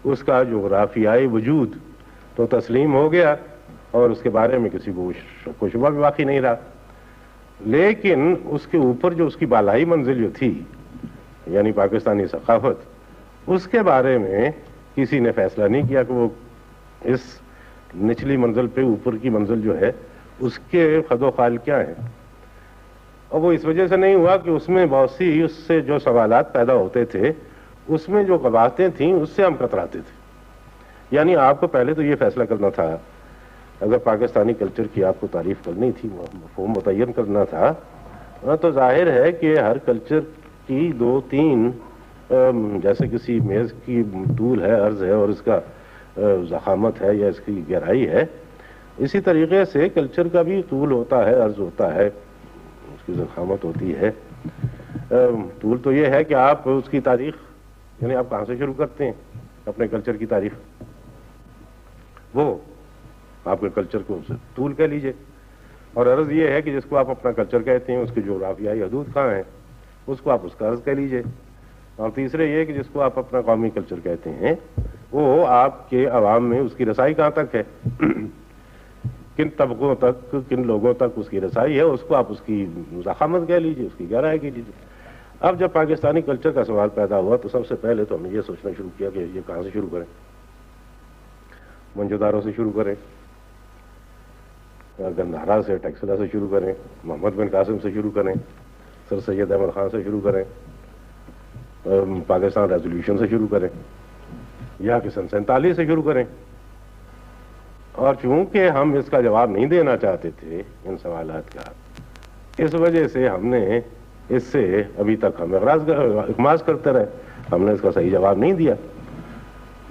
اس کا جغرافیائی وجود تو تسلیم ہو گیا اور اس کے بارے میں کسی کو شبہ بھی باقی نہیں رہا. لیکن اس کے اوپر جو اس کی بالائی منزل جو تھی، یعنی پاکستانی ثقافت، اس کے بارے میں کسی نے فیصلہ نہیں کیا کہ وہ اس نچلی منزل پہ اوپر کی منزل جو ہے اس کے خد و خال کیا ہیں. اور وہ اس وجہ سے نہیں ہوا کہ اس میں بہت سی اس سے جو سوالات پیدا ہوتے تھے، اس میں جو قباحتیں تھیں اس سے ہم کتراتے تھے. یعنی آپ کو پہلے تو یہ فیصلہ کرنا تھا، اگر پاکستانی کلچر کی آپ کو تعریف کرنی تھی، مفہوم متعین کرنا تھا، تو ظاہر ہے کہ ہر کلچر کی 2-3 جیسے کسی میز کی طول ہے، عرض ہے، اور اس کا ضخامت ہے یا اس کی گہرائی ہے، اسی طریقے سے کلچر کا بھی طول ہوتا ہے، عرض ہوتا ہے، اس کی ضخامت ہوتی ہے. طول تو یہ ہے کہ آپ اس کی تاریخ، یعنی آپ کہاں سے شروع کرتے ہیں اپنے کلچر کی تاریخ، وہ آپ کے کلچر کو طول کہہ لیجئے. اور عرض یہ ہے کہ جس کو آپ اپنا کلچر کہتے ہیں اس کی جغرافیائی حدود کہاں ہیں، اس کو آپ اس کا عرض کہہ لیجئے. اور تیسرے یہ کہ جس کو آپ اپنا قومی کلچر کہتے ہیں، وہ آپ کے عوام میں اس کی رسائی کہاں تک ہے، کن طبقوں تک، کن لوگوں تک اس کی رسائی ہے، اس کو آپ اس کی ضخامت کہہ لیجئے، اس کی گہرائی کہہ لیجئے. اب جب پاکستانی کلچر کا سوال پیدا ہوا تو سب سے پہلے تو ہم نے یہ سوچنا شروع کیا کہ یہ کہاں سے شروع کریں. منجوداروں سے شروع کریں، گندھارا سے، ٹیکسلا سے شروع کریں، محمد بن قاسم سے شروع کریں، سر سید احمد خان سے شروع کریں، پاکستان ریزولوشن سے شروع کریں، یا کہ سن 47 سے شروع کریں. اور چونکہ ہم اس کا جواب نہیں دینا چاہتے تھے ان سوالات کا، اس وجہ سے ہم نے اس سے ابھی تک ہم اغماض کرتے رہے، ہم نے اس کا صحیح جواب نہیں دیا.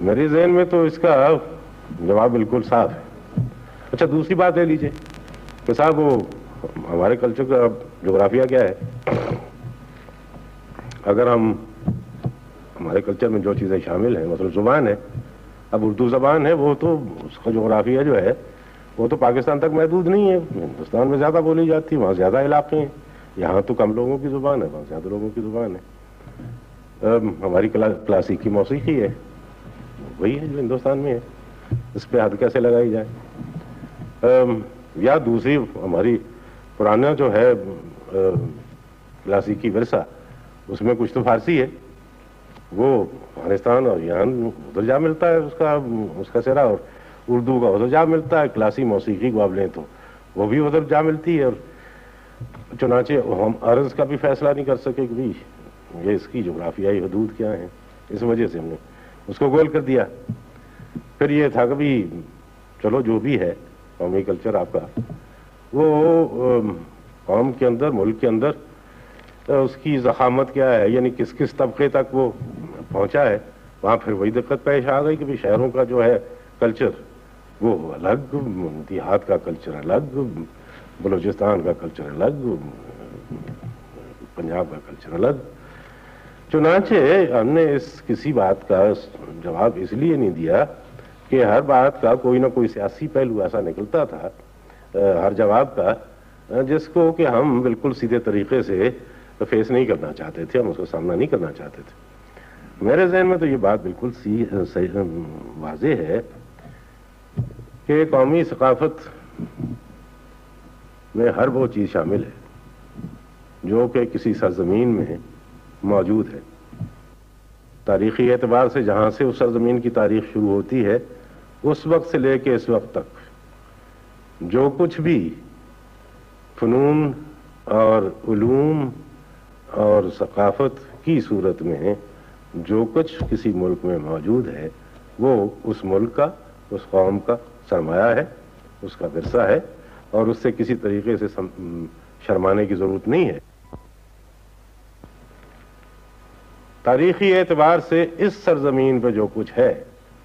میرے ذہن میں تو اس کا جواب بالکل صاف ہے. اچھا، دوسری بات لے لیجئے کہ صاحب وہ ہمارے کلچر کا جغرافیہ کیا ہے. اگر ہمارے کلچر میں جو چیزیں شامل ہیں، مثلا زبان ہے، اب اردو زبان ہے، وہ تو اس کا جغرافیہ جو ہے وہ تو پاکستان تک محدود نہیں ہے، ہندوستان میں زیادہ بولی جاتی ہے، وہاں زیادہ علاقے ہیں. یہاں تو کم لوگوں کی زبان ہے، وہاں زیادہ لوگوں کی زبان ہے. ہماری کلاسیکی موسیقی ہے، وہی ہے جو ہندوستان میں ہے، اس پہ حد کیسے لگائی جائے. یا دوسری ہماری پرانا جو ہے کلاسیکی ورثہ، اس میں کچھ تو فارسی ہے، وہ افغانستان اور ایران ادھر جا ملتا ہے اس کا سرا، اور اردو کا ادھر جا ملتا ہے. کلاسی موسیقی کو آپ لیں تو وہ بھی ادھر جا ملتی ہے، اور چنانچہ ہم عرض کا بھی فیصلہ نہیں کر سکے کہ بھی یہ اس کی جغرافیائی حدود کیا ہیں، اس وجہ سے ہم نے اس کو گول کر دیا۔ پھر یہ تھا کہ بھی چلو جو بھی ہے قومی کلچر آپ کا، وہ قوم کے اندر، ملک کے اندر اس کی ضخامت کیا ہے، یعنی کس کس طبقے تک وہ پہنچا ہے۔ وہاں پھر وہی دقت پیش آ گئی کہ بھی شہروں کا جو ہے کلچر وہ الگ، دیہات کا کلچر الگ، بلوچستان کا کلچر الگ، پنجاب کا کلچر الگ۔ چنانچہ ہم نے اس کسی بات کا جواب اس لیے نہیں دیا کہ ہر بات کا کوئی نہ کوئی سیاسی پہلو ایسا نکلتا تھا ہر جواب کا، جس کو کہ ہم بالکل سیدھے طریقے سے فیس نہیں کرنا چاہتے تھے، ہم اس کو سامنا نہیں کرنا چاہتے تھے۔ میرے ذہن میں تو یہ بات بالکل واضح ہے کہ قومی ثقافت میں ہر وہ چیز شامل ہے جو کہ کسی سرزمین میں موجود ہے۔ تاریخی اعتبار سے جہاں سے اس سرزمین کی تاریخ شروع ہوتی ہے، اس وقت سے لے کے اس وقت تک جو کچھ بھی فنون اور علوم اور ثقافت کی صورت میں جو کچھ کسی ملک میں موجود ہے، وہ اس ملک کا، اس قوم کا سرمایہ ہے، اس کا ورثہ ہے، اور اس سے کسی طریقے سے شرمانے کی ضرورت نہیں ہے۔ تاریخی اعتبار سے اس سرزمین پہ جو کچھ ہے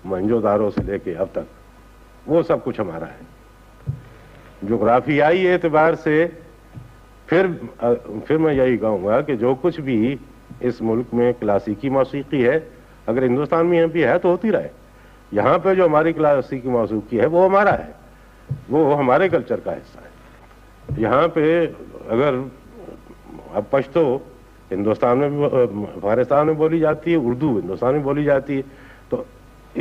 موہنجو داڑو سے لے کے اب تک، وہ سب کچھ ہمارا ہے۔ جغرافیائی اعتبار سے پھر میں یہی کہوں گا کہ جو کچھ بھی اس ملک میں کلاسیکی موسیقی ہے، اگر ہندوستان میں بھی ہے تو ہوتی رہے۔ یہاں پہ جو ہماری کلاسیکی موسیقی ہے وہ ہمارا ہے، وہ ہمارے کلچر کا حصہ ہے۔ یہاں پہ اگر اب پشتو ہندوستان میں بھی، افغانستان میں بولی جاتی ہے، اردو ہندوستان میں بولی جاتی ہے، تو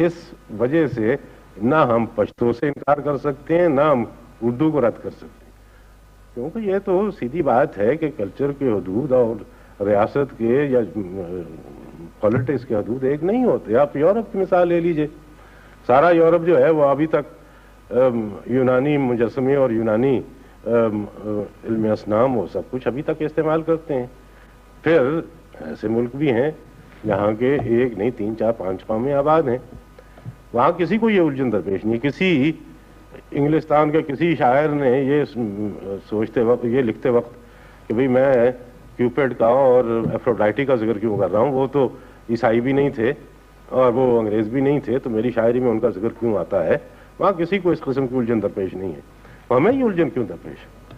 اس وجہ سے نہ ہم پشتو سے انکار کر سکتے ہیں، نہ ہم اردو کو رد کر سکتے ہیں، کیونکہ یہ تو سیدھی بات ہے کہ کلچر کے حدود اور ریاست کے یا پولیٹکس کے حدود ایک نہیں ہوتے۔ آپ یورپ کی مثال لے لیجئے، سارا یورپ جو ہے وہ ابھی تک یونانی مجسمے اور یونانی علم اصنام وہ سب کچھ ابھی تک استعمال کرتے ہیں۔ پھر ایسے ملک بھی ہیں جہاں کے ایک نہیں 3 4 5 قومیں آباد ہیں، وہاں کسی کو یہ الجھن درپیش نہیں۔ کسی انگلستان کے کسی شاعر نے یہ سوچتے وقت، یہ لکھتے وقت کہ بھئی میں کیوپیڈ کا اور ایفروڈائٹی کا ذکر کیوں کر رہا ہوں، وہ تو عیسائی بھی نہیں تھے اور وہ انگریز بھی نہیں تھے، تو میری شاعری میں ان کا ذکر کیوں آتا ہے؟ وہاں کسی کو اس قسم کی الجھن درپیش نہیں ہے، ہمیں یہ الجھن کیوں درپیش ہے؟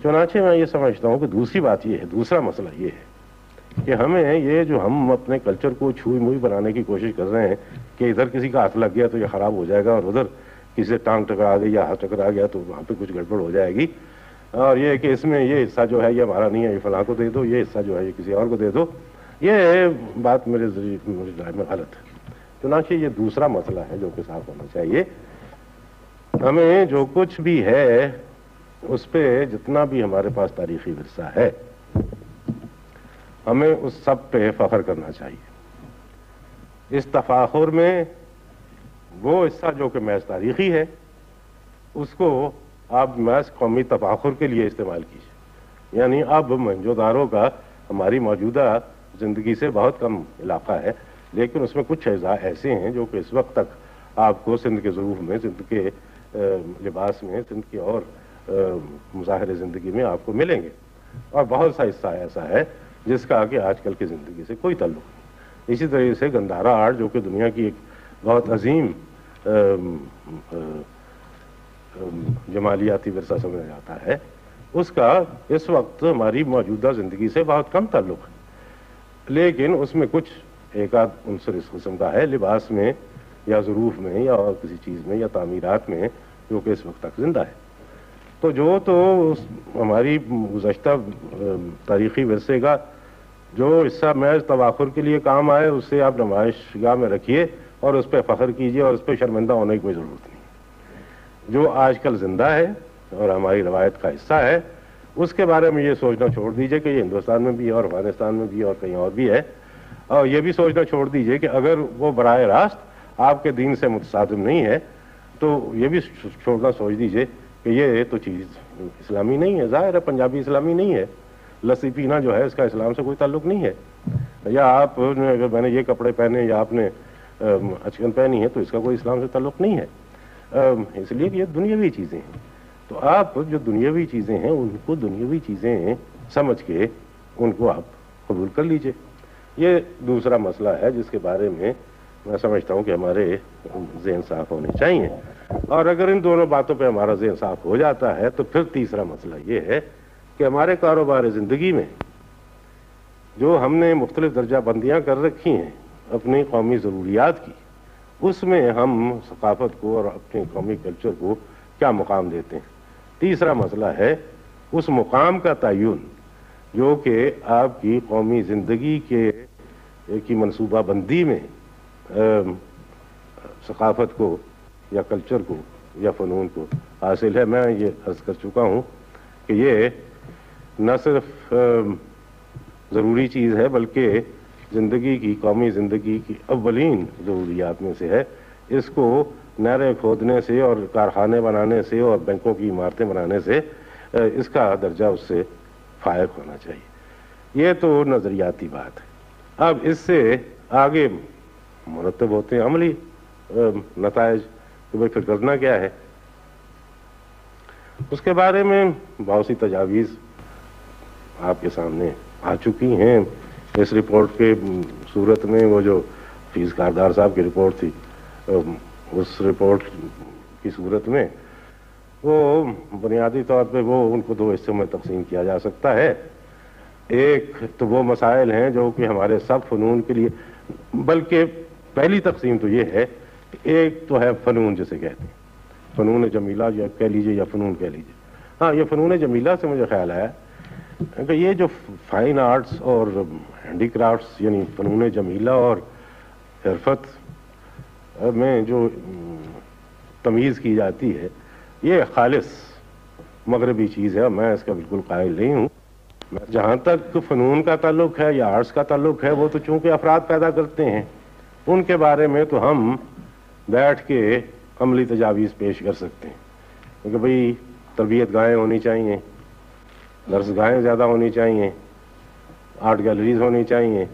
چنانچہ میں یہ سمجھتا ہوں کہ دوسری بات یہ ہے، دوسرا مسئلہ یہ ہے کہ ہمیں یہ جو ہم اپنے کلچر کو چھوئی موئی بنانے کی کوشش کر رہے ہیں کہ ادھر کسی کا ہاتھ لگ گیا تو یہ خراب ہو جائے گا، اور ادھر کسی سے ٹانگ ٹکرا گئی یا ہاتھ ٹکرا گیا تو وہاں پہ کچھ گڑبڑ ہو جائے گی، اور یہ کہ اس میں یہ حصہ جو ہے یہ ہمارا نہیں ہے، یہ فلاں کو دے دو، یہ حصہ جو ہے یہ کسی اور کو دے دو، یہ بات میرے رائے میں غلط ہے۔ چنانچہ یہ دوسرا مسئلہ ہے جو کہ صاف ہونا چاہیے۔ ہمیں جو کچھ بھی ہے اس پہ جتنا بھی ہمارے پاس تاریخی ورثہ ہے، ہمیں اس سب پہ فخر کرنا چاہیے۔ اس تفاخر میں وہ حصہ جو کہ محض تاریخی ہے، اس کو آپ محض قومی تفاخر کے لیے استعمال کیجیے۔ یعنی اب موہنجو داڑو کا ہماری موجودہ زندگی سے بہت کم علاقہ ہے، لیکن اس میں کچھ اجزاء ایسے ہیں جو کہ اس وقت تک آپ کو سندھ کے ظروف میں، سندھ کے لباس میں، سندھ کے اور مظاہر زندگی میں آپ کو ملیں گے، اور بہت سا حصہ ایسا ہے جس کا کہ آج کل کی زندگی سے کوئی تعلق نہیں۔ اسی طرح سے گندھارا آرٹ جو کہ دنیا کی ایک بہت عظیم جمالیاتی ورثہ سمجھا جاتا ہے، اس کا اس وقت ہماری موجودہ زندگی سے بہت کم تعلق ہے، لیکن اس میں کچھ ایک آدھ عنصر اس قسم کا ہے لباس میں یا ظروف میں یا اور کسی چیز میں یا تعمیرات میں جو کہ اس وقت تک زندہ ہے۔ تو ہماری گزشتہ تاریخی ورثے کا جو حصہ محض تفاخر کے لیے کام آئے، اس سے آپ نمائش گاہ میں رکھیے اور اس پہ فخر کیجیے، اور اس پہ شرمندہ ہونے کی کوئی ضرورت نہیں۔ جو آج کل زندہ ہے اور ہماری روایت کا حصہ ہے، اس کے بارے میں یہ سوچنا چھوڑ دیجئے کہ یہ ہندوستان میں بھی ہے اور افغانستان میں بھی ہے اور کہیں اور بھی ہے، اور یہ بھی سوچنا چھوڑ دیجئے کہ اگر وہ براہ راست آپ کے دین سے متصادم نہیں ہے، تو یہ بھی سوچ دیجئے کہ یہ تو چیز اسلامی نہیں ہے. ظاہر ہے پنجابی اسلامی نہیں ہے. لسی پینا جو ہے اس کا اسلام سے کوئی تعلق نہیں ہے. یا آپ نے اگر میں نے یہ کپڑے پہنے یا آپ نے اچکن پہنی ہے تو اس کا کوئی اسلام سے تعلق نہیں ہے. اس لیے کہ یہ دنیاوی چیزیں ہیں. تو آپ جو دنیاوی چیزیں ہیں ان کو دنیاوی چیزیں سمجھ کے ان کو آپ قبول کر لیجئے. یہ دوسرا مسئلہ ہے جس کے بارے میں سمجھتا ہوں کہ ہمارے ذہن صاف ہونے چاہیے. اور اگر ان دونوں باتوں پہ ہمارا ذہن صاف ہو جاتا ہے تو پھر تیسرا مسئلہ یہ ہے کہ ہمارے کاروبار زندگی میں جو ہم نے مختلف درجہ بندیاں کر رکھی ہیں اپنی قومی ضروریات کی، اس میں ہم ثقافت کو اور اپنے قومی کلچر کو کیا مقام دیتے ہیں. تیسرا مسئلہ ہے اس مقام کا تعین جو کہ آپ کی قومی زندگی کی منصوبہ بندی میں ثقافت کو یا کلچر کو یا فنون کو حاصل ہے. میں یہ عرض کر چکا ہوں کہ یہ نہ صرف ضروری چیز ہے بلکہ زندگی کی قومی زندگی کی اولین ضروریات میں سے ہے. اس کو نہریں کھودنے سے اور کارخانے بنانے سے اور بینکوں کی عمارتیں بنانے سے اس کا درجہ اس سے فائق ہونا چاہیے. یہ تو نظریاتی بات ہے. اب اس سے آگے مرتب ہوتے ہیں عملی نتائج کہ بھئی پھر کرنا کیا ہے. اس کے بارے میں بہت سی تجاویز آپ کے سامنے آ چکی ہیں. اس رپورٹ کے صورت میں وہ جو فیس کاردار صاحب کی رپورٹ تھی اس رپورٹ کی صورت میں وہ بنیادی طور پہ وہ ان کو دو حصوں میں تقسیم کیا جا سکتا ہے. ایک تو وہ مسائل ہیں جو کہ ہمارے سب فنون کے لیے، بلکہ پہلی تقسیم تو یہ ہے کہ ایک تو ہے فنون جسے کہتے ہیں، فنون جمیلہ یا کہہ لیجئے یا فنون کہہ لیجئے. ہاں یہ فنون جمیلہ سے مجھے خیال آیا کہ یہ جو فائن آرٹس اور ہینڈی کرافٹس یعنی فنون جمیلہ اور حرفت میں جو تمیز کی جاتی ہے یہ خالص مغربی چیز ہے. میں اس کا بالکل قائل نہیں ہوں. جہاں تک فنون کا تعلق ہے یا آرٹس کا تعلق ہے وہ تو چونکہ افراد پیدا کرتے ہیں، ان کے بارے میں تو ہم بیٹھ کے عملی تجاویز پیش کر سکتے ہیں کہ بھئی تربیت گاہیں ہونی چاہیے، درس گاہیں زیادہ ہونی چاہیے، آرٹ گیلریز ہونی چاہیے.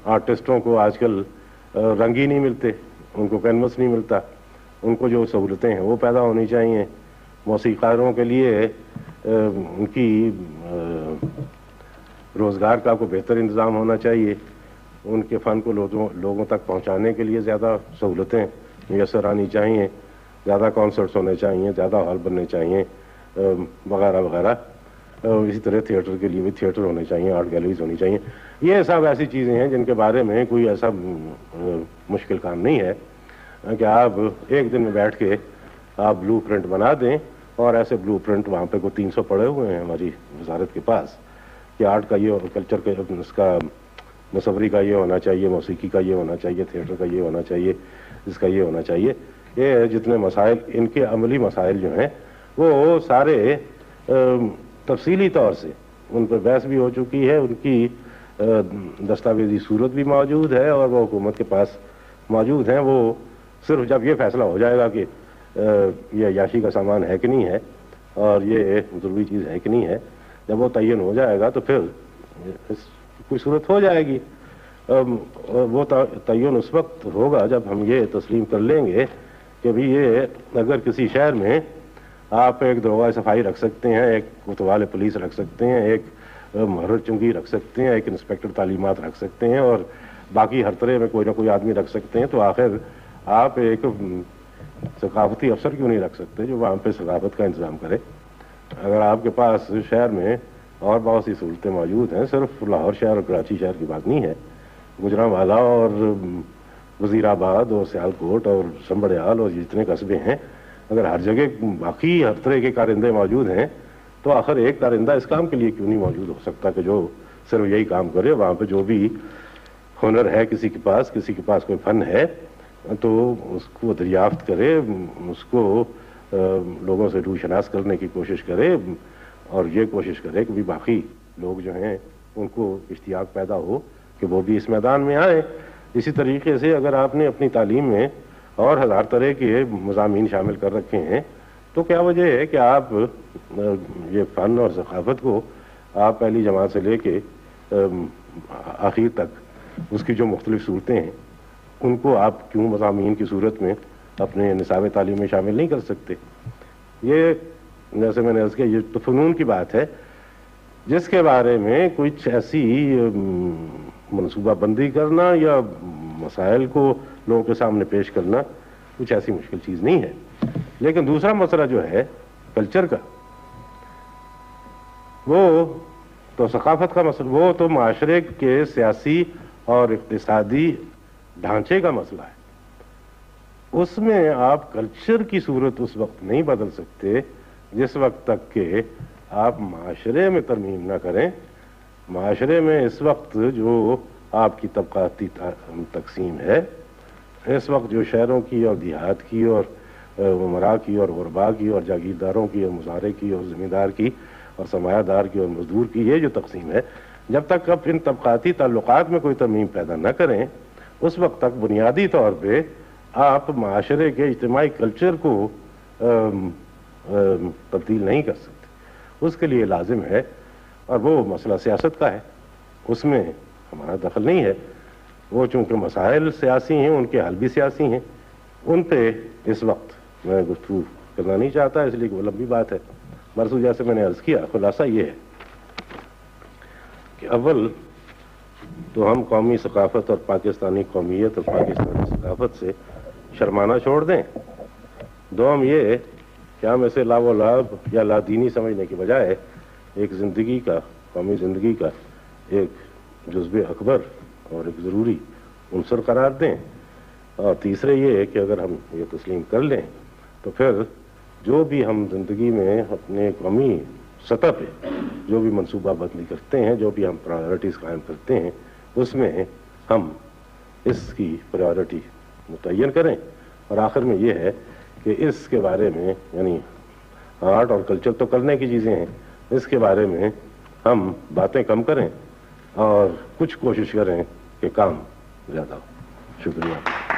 آرٹسٹوں کو آج کل رنگ ہی نہیں ملتے، ان کو کینوس نہیں ملتا، ان کو جو سہولتیں ہیں وہ پیدا ہونی چاہیے. موسیقاروں کے لیے ان کی روزگار کا کوئی بہتر انتظام ہونا چاہیے. ان کے فن کو لوگوں تک پہنچانے کے لیے زیادہ سہولتیں میسر آنی چاہیے، زیادہ کانسرٹس ہونے چاہیے، زیادہ ہال بننے چاہیے وغیرہ وغیرہ. اسی طرح تھیٹر کے لیے بھی تھیٹر ہونے چاہیے، آرٹ گیلریز ہونی چاہیے. یہ سب ایسی چیزیں ہیں جن کے بارے میں کوئی ایسا مشکل کام نہیں ہے کہ آپ ایک دن میں بیٹھ کے آپ بلو پرنٹ بنا دیں. اور ایسے بلو پرنٹ وہاں پہ کوئی 300 پڑے ہوئے ہیں ہماری وزارت کے پاس کہ آرٹ کا یہ کلچر کا اس کا مصوری کا یہ ہونا چاہیے، موسیقی کا یہ ہونا چاہیے، تھیٹر کا یہ ہونا چاہیے، اس کا یہ ہونا چاہیے. یہ جتنے مسائل ان کے عملی مسائل جو ہیں وہ سارے تفصیلی طور سے ان پر بحث بھی ہو چکی ہے، ان کی دستاویزی صورت بھی موجود ہے اور وہ حکومت کے پاس موجود ہیں. وہ صرف جب یہ فیصلہ ہو جائے گا کہ یہ عیاشی کا سامان ہے کہ نہیں ہے اور یہ ضروری چیز ہے کہ نہیں ہے، جب وہ تعین ہو جائے گا تو پھر کوئی صورت ہو جائے گی. وہ تعین اس وقت ہوگا جب ہم یہ تسلیم کر لیں گے کہ بھی یہ اگر کسی شہر میں آپ ایک دروازہ صفائی رکھ سکتے ہیں، ایک کوتوال پولیس رکھ سکتے ہیں، ایک محرر چنگی رکھ سکتے ہیں، ایک انسپیکٹر تعلیمات رکھ سکتے ہیں اور باقی ہر طرح میں کوئی نہ کوئی آدمی رکھ سکتے ہیں، تو آخر آپ ایک ثقافتی افسر کیوں نہیں رکھ سکتے جو وہاں پہ ثقافت کا انتظام کرے. اگر آپ کے پاس شہر میں اور بہت سی سہولتیں موجود ہیں، صرف لاہور شہر اور کراچی شہر کی بات نہیں ہے، گجرانوالہ اور وزیر آباد اور سیالکوٹ اور سنبڑیال اور جتنے قصبے ہیں، اگر ہر جگہ باقی ہر طرح کے کارندے موجود ہیں تو آخر ایک کارندہ اس کام کے لیے کیوں نہیں موجود ہو سکتا کہ جو صرف یہی کام کرے. وہاں پہ جو بھی ہنر ہے کسی کے پاس کوئی فن ہے تو اس کو دریافت کرے، اس کو لوگوں سے روشناس کرنے کی کوشش کرے اور یہ کوشش کرے کہ بھی باقی لوگ جو ہیں ان کو اشتیاق پیدا ہو کہ وہ بھی اس میدان میں آئیں. اسی طریقے سے اگر آپ نے اپنی تعلیم میں اور ہزار طرح کے مضامین شامل کر رکھے ہیں تو کیا وجہ ہے کہ آپ یہ فن اور ثقافت کو آپ پہلی جماعت سے لے کے آخر تک اس کی جو مختلف صورتیں ہیں ان کو آپ کیوں مضامین کی صورت میں اپنے نصاب تعلیم میں شامل نہیں کر سکتے؟ یہ جیسے میں نے عرض کیا، یہ تو فنون کی بات ہے جس کے بارے میں کچھ ایسی منصوبہ بندی کرنا یا مسائل کو لوگوں کے سامنے پیش کرنا کچھ ایسی مشکل چیز نہیں ہے. لیکن دوسرا مسئلہ جو ہے کلچر کا، وہ تو ثقافت کا مسئلہ، وہ تو معاشرے کے سیاسی اور اقتصادی ڈھانچے کا مسئلہ ہے. اس میں آپ کلچر کی صورت اس وقت نہیں بدل سکتے جس وقت تک کہ آپ معاشرے میں ترمیم نہ کریں. معاشرے میں اس وقت جو آپ کی طبقاتی تقسیم ہے، اس وقت جو شہروں کی اور دیہات کی اور امراء کی اور غربا کی اور جاگیرداروں کی اور مزارع کی اور زمیندار کی اور سرمایہ دار کی اور مزدور کی، یہ جو تقسیم ہے، جب تک آپ ان طبقاتی تعلقات میں کوئی ترمیم پیدا نہ کریں اس وقت تک بنیادی طور پہ آپ معاشرے کے اجتماعی کلچر کو تبدیل نہیں کر سکتے. اس کے لیے لازم ہے، اور وہ مسئلہ سیاست کا ہے، اس میں ہمارا دخل نہیں ہے. وہ چونکہ مسائل سیاسی ہیں، ان کے حل بھی سیاسی ہیں، ان پہ اس وقت میں گفتگو کرنا نہیں چاہتا، اس لیے کہ وہ لمبی بات ہے. مرسو جیسے میں نے عرض کیا، خلاصہ یہ ہے کہ اول تو ہم قومی ثقافت اور پاکستانی قومیت اور پاکستانی ثقافت سے شرمانا چھوڑ دیں. دوم یہ کہ ہم اسے لا و لعب یا لا دینی سمجھنے کی بجائے ایک زندگی کا، قومی زندگی کا ایک جزو اکبر اور ایک ضروری عنصر قرار دیں. اور تیسرے یہ ہے کہ اگر ہم یہ تسلیم کر لیں تو پھر جو بھی ہم زندگی میں اپنے قومی سطح پہ جو بھی منصوبہ بندی کرتے ہیں، جو بھی ہم پرائیورٹیز قائم کرتے ہیں، اس میں ہم اس کی پرائیورٹی متعین کریں. اور آخر میں یہ ہے کہ اس کے بارے میں، یعنی آرٹ اور کلچر تو کرنے کی چیزیں ہیں، اس کے بارے میں ہم باتیں کم کریں اور کچھ کوشش کریں کہ کام زیادہ ہو. شکریہ.